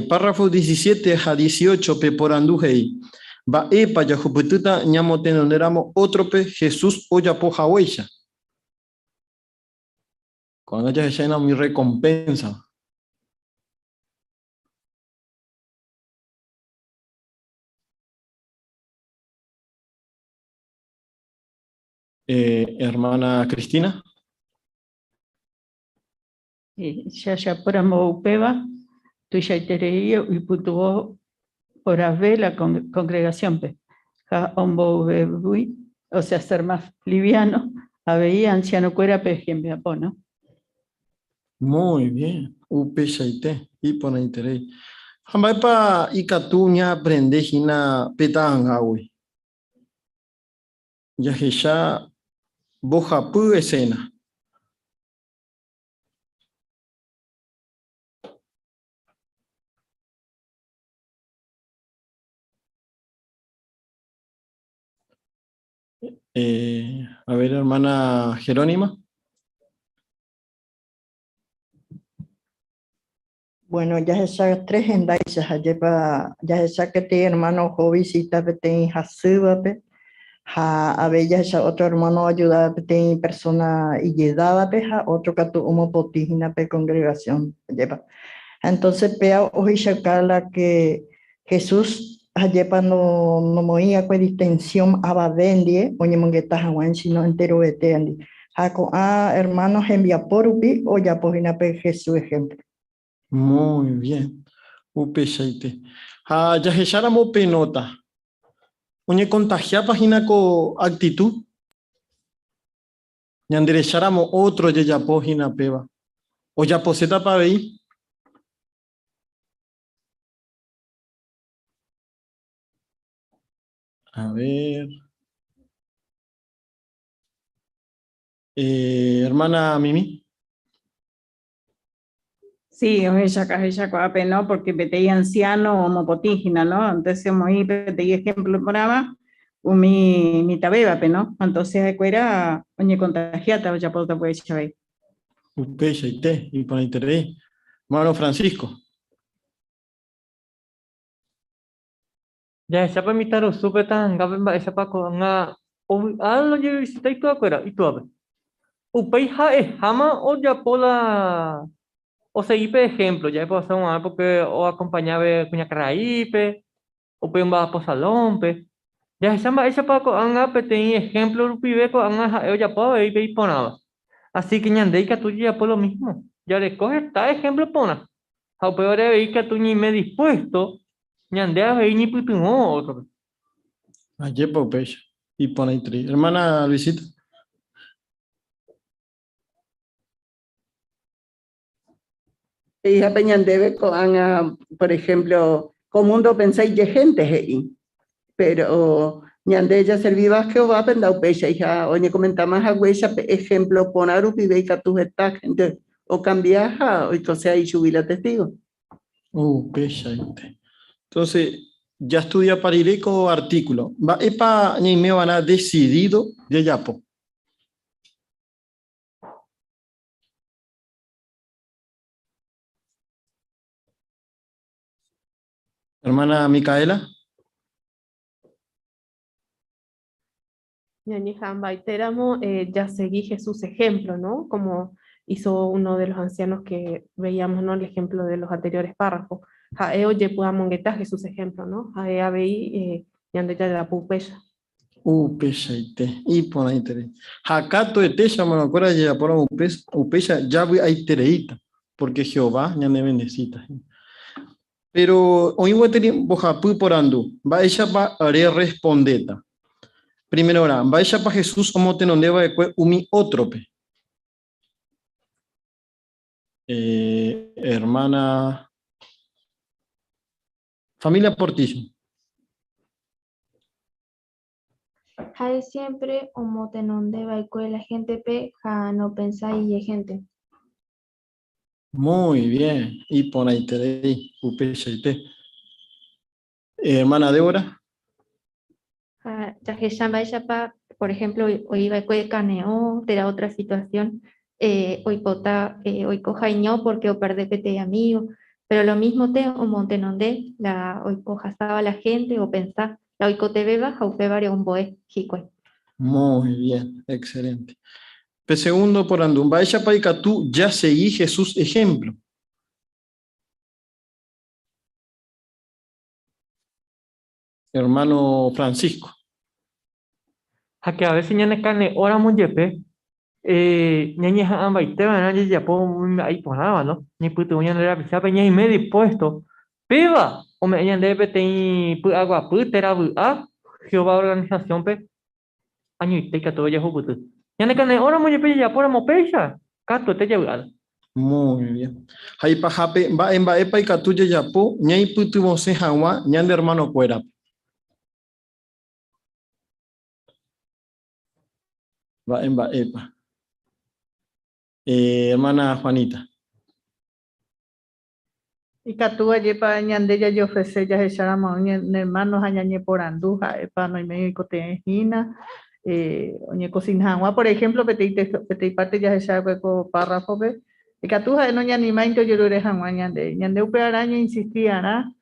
Párrafo 17 a 18 pe por andujei. Va para ya jupututa ñamo tenanderamo otro pe Jesús oya poja huella. Cuando ya se llena mi recompensa. Hermana Cristina. Ya por Upeba, tu ya tereía y putuvo por haber la congregación, o sea, ser más liviano, había anciano cuera pejen ¿no? Muy bien, UPSIT, y pone interés. Jambaipa y catuña aprende hina petanga, güey. Yaheya bohapy escena. A ver, hermana Jerónima. Bueno, ya se tres en Daisha, ya se que te hermano jovencita, te hasuba, a ver, ya se otro hermano ayuda, te persona y llegaba, otro que tu homo potigina, congregación, lleva. Entonces, vea, hoy la que Jesús, ayepa no moía con distensión a vendie, oye, mongueta jaguán, sino entero etendi. Jaco, hermanos, envía por ubi, o ya pogina pe Jesús ejemplo. Muy bien. Upeshaite. Yaheya mo penota. Oñe contagia página con actitud. Ñanderecháramo otro yayapo hina peba. O ya poseta para ver. A ver. Hermana Mimi. Sí, ella coape, ¿no? Porque petei anciano o mopotígena, ¿no? Entonces, muy petei ejemplo programa, mi tabeba, ¿no? Entonces, cuera, oñe contagiata, o ya puede chavé. Upeshaite. Y para interés. Hermano Francisco. Ya esa para imitar o super tan gabe esa para con lo llevo visita y tú afuera y tú a ver. Upei jama o ya pola o seguir por ejemplo, ya puedo hacer una porque o acompañaba cuña caraipe o pe un va por salón pe. Ya esa para con ten ejemplo rupibe con ya puedo ir y ponaba. Así que ñandei que tú ya por lo mismo. Ya le coge esta ejemplo pona. A peor es que tú ni me dispuesto. Ñandea ve ni puto otro. Ayepa upesha. Y para interés. Hermana Luisita. Ella debe con, por ejemplo, como mundo pensáis de gente ahí, pero ñande ella serviva que va a pendar pecha hija oye comenta más a huella ejemplo poner un pibe que tú estás gente o cambiar o entonces ahí subir la testigo. Peshaite. Entonces, ya estudia para ir con artículo. Va, epa, ni me van a decidido de yapo. Hermana Micaela. Yani Hambaiteramo, ya seguí Jesús ejemplo, ¿no? Como hizo uno de los ancianos que veíamos, ¿no? El ejemplo de los anteriores párrafos. Jae oye mongueta Jesús ejemplo, ¿no? Jae abei yande ya de la pupeya. Peshaite. Y por ahí interés. Jakato etesha, me acuerdo ya por upesha, ya voy a itereita, porque Jehová ya me bendecita. Pero hoy voy a tener bojapu por andu. Va ella va a respondeta. Primera hora, va ella para Jesús o motenondeva de umi otrope. Hermana familia Portillo. Hay siempre como tenonde va y la gente pe ja no pensáis y gente. Muy bien. Y por ahí te upeshaite. Hermana Débora. Ya que ya por ejemplo, hoy va a caneo, de la otra situación, hoy pota, hoy coja ño porque o perde pete amigo, pero lo mismo te o montenonde, la hoy coja estaba la gente o pensar, la hoy cote beba, jaupe varia un boe, jicue. Muy bien, excelente. Segundo por andum, va ella para tú ya seguí Jesús ejemplo. Hermano Francisco. A que a veces ya ne cane ora mun yepe. Ñañe ambaite van a ya po ahí ponaba, ¿no? Ni puto ñan era bisa pe ñai me dispuesto. Piba, o me ñan debe te pu agua pu tera bu a Jehová organización pe. Año ite que todo ya jubutu. Ya ne cane ora mun yepe ya por mo pecha. Cato te ya bu. Muy bien. Ahí pa jape va en va epa y catuya ya po ñai putu mose jawa ñan de hermano cuera. Va en Baepa. Hermana Juanita. Y Catúa yepa ñandeya yo ofrece ya echaramos hermanos añañe por anduja, epa no hay médico te gina, oñe cocinagua, por ejemplo, pete parte ya echar con párrafo, y Catuja no ñanima into yo le jangua ñande upe araña insistía, ¿na?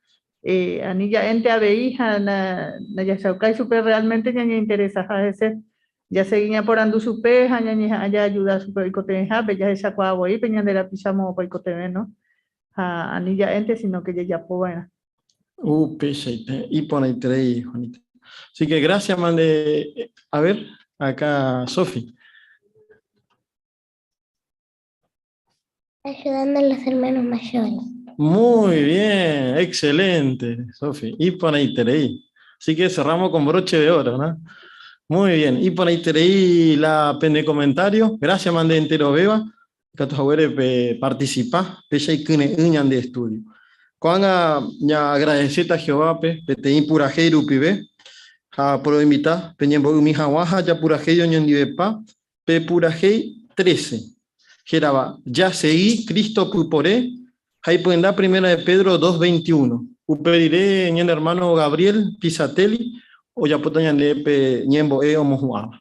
Anilla ente abeija, na ya saukai super realmente ñañe interesa a ese, ya seguía por andu su peja, ñañe allá ayuda super icote jabe, ya esa cuavo y peñande la pisamos por icote, ¿no? Anilla ente, sino que ya buena. Peche, y pone ahí, Juanita. Así que gracias, mande. A ver, acá, Sofi. Ayudando a los hermanos mayores. Muy bien, excelente, Sofi. Y pone ahí. Así que cerramos con broche de oro, ¿no? Muy bien. Y pone ahí la pende comentario. Gracias, mande entero beba. Que participa, peche y kine uñan de estudio. Cuando ya agradecer a Jehová, te impurajeiro pibe, por invitar, peñembo mi jawaja, ya purajeiro ñandivepa, pe purajei 13. Geraba, ya seguí Cristo puporé, ahí pueden dar primera de Pedro 2:21. Upediré ñen hermano Gabriel Pisatelli, o ya puedo ñande ñembo o mojuaba.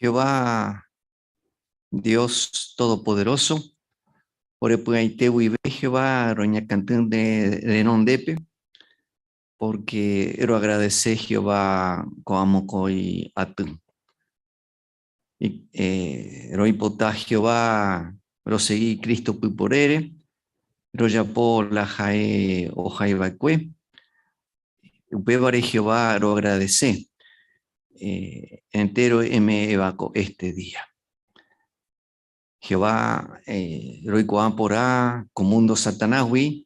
Jehová, Dios Todopoderoso, por el pueiteu y ve Jehová, roña cantón de nondepe, porque ero agradecer Jehová como coi atún. Y roi potá Jehová, ro seguí Cristo puporere, ro yapó la jae o jaibacue, upevare Jehová, ro agradecer. Entero me evaco este día. Jehová, roicoan porá, comundo satanahui,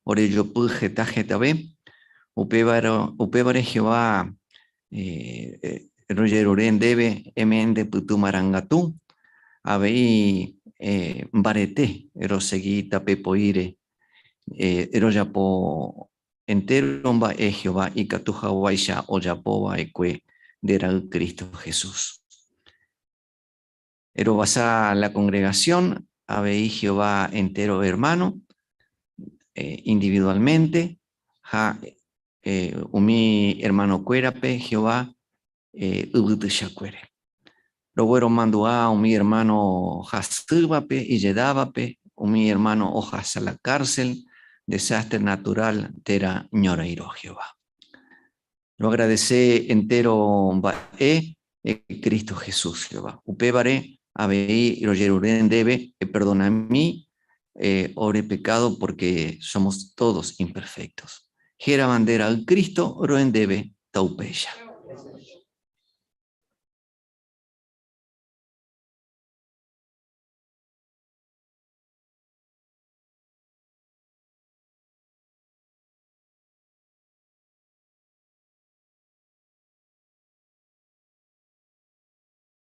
ore yo puje tajetabe, upevare Jehová, royeroren debe, emende putumarangatu, abei barete, ero seguí tapepoire, ero yapo entero mba Jehová, y catuja guaisha o yapoba eque. De Cristo Jesús. Ero basa la congregación, habéi Jehová entero hermano, individualmente, umi hermano cuerape, Jehová, ubutushacuere. Luego mandua umi hermano hasúbape y yedábape, umi hermano hojas a la cárcel, desastre natural, tera ñoreiro Jehová. Lo agradece entero Cristo Jesús, Jehová. Upevare, abei, royeruren debe, perdona a mí, ore pecado porque somos todos imperfectos. Gera bandera al Cristo, roen debe taupeya.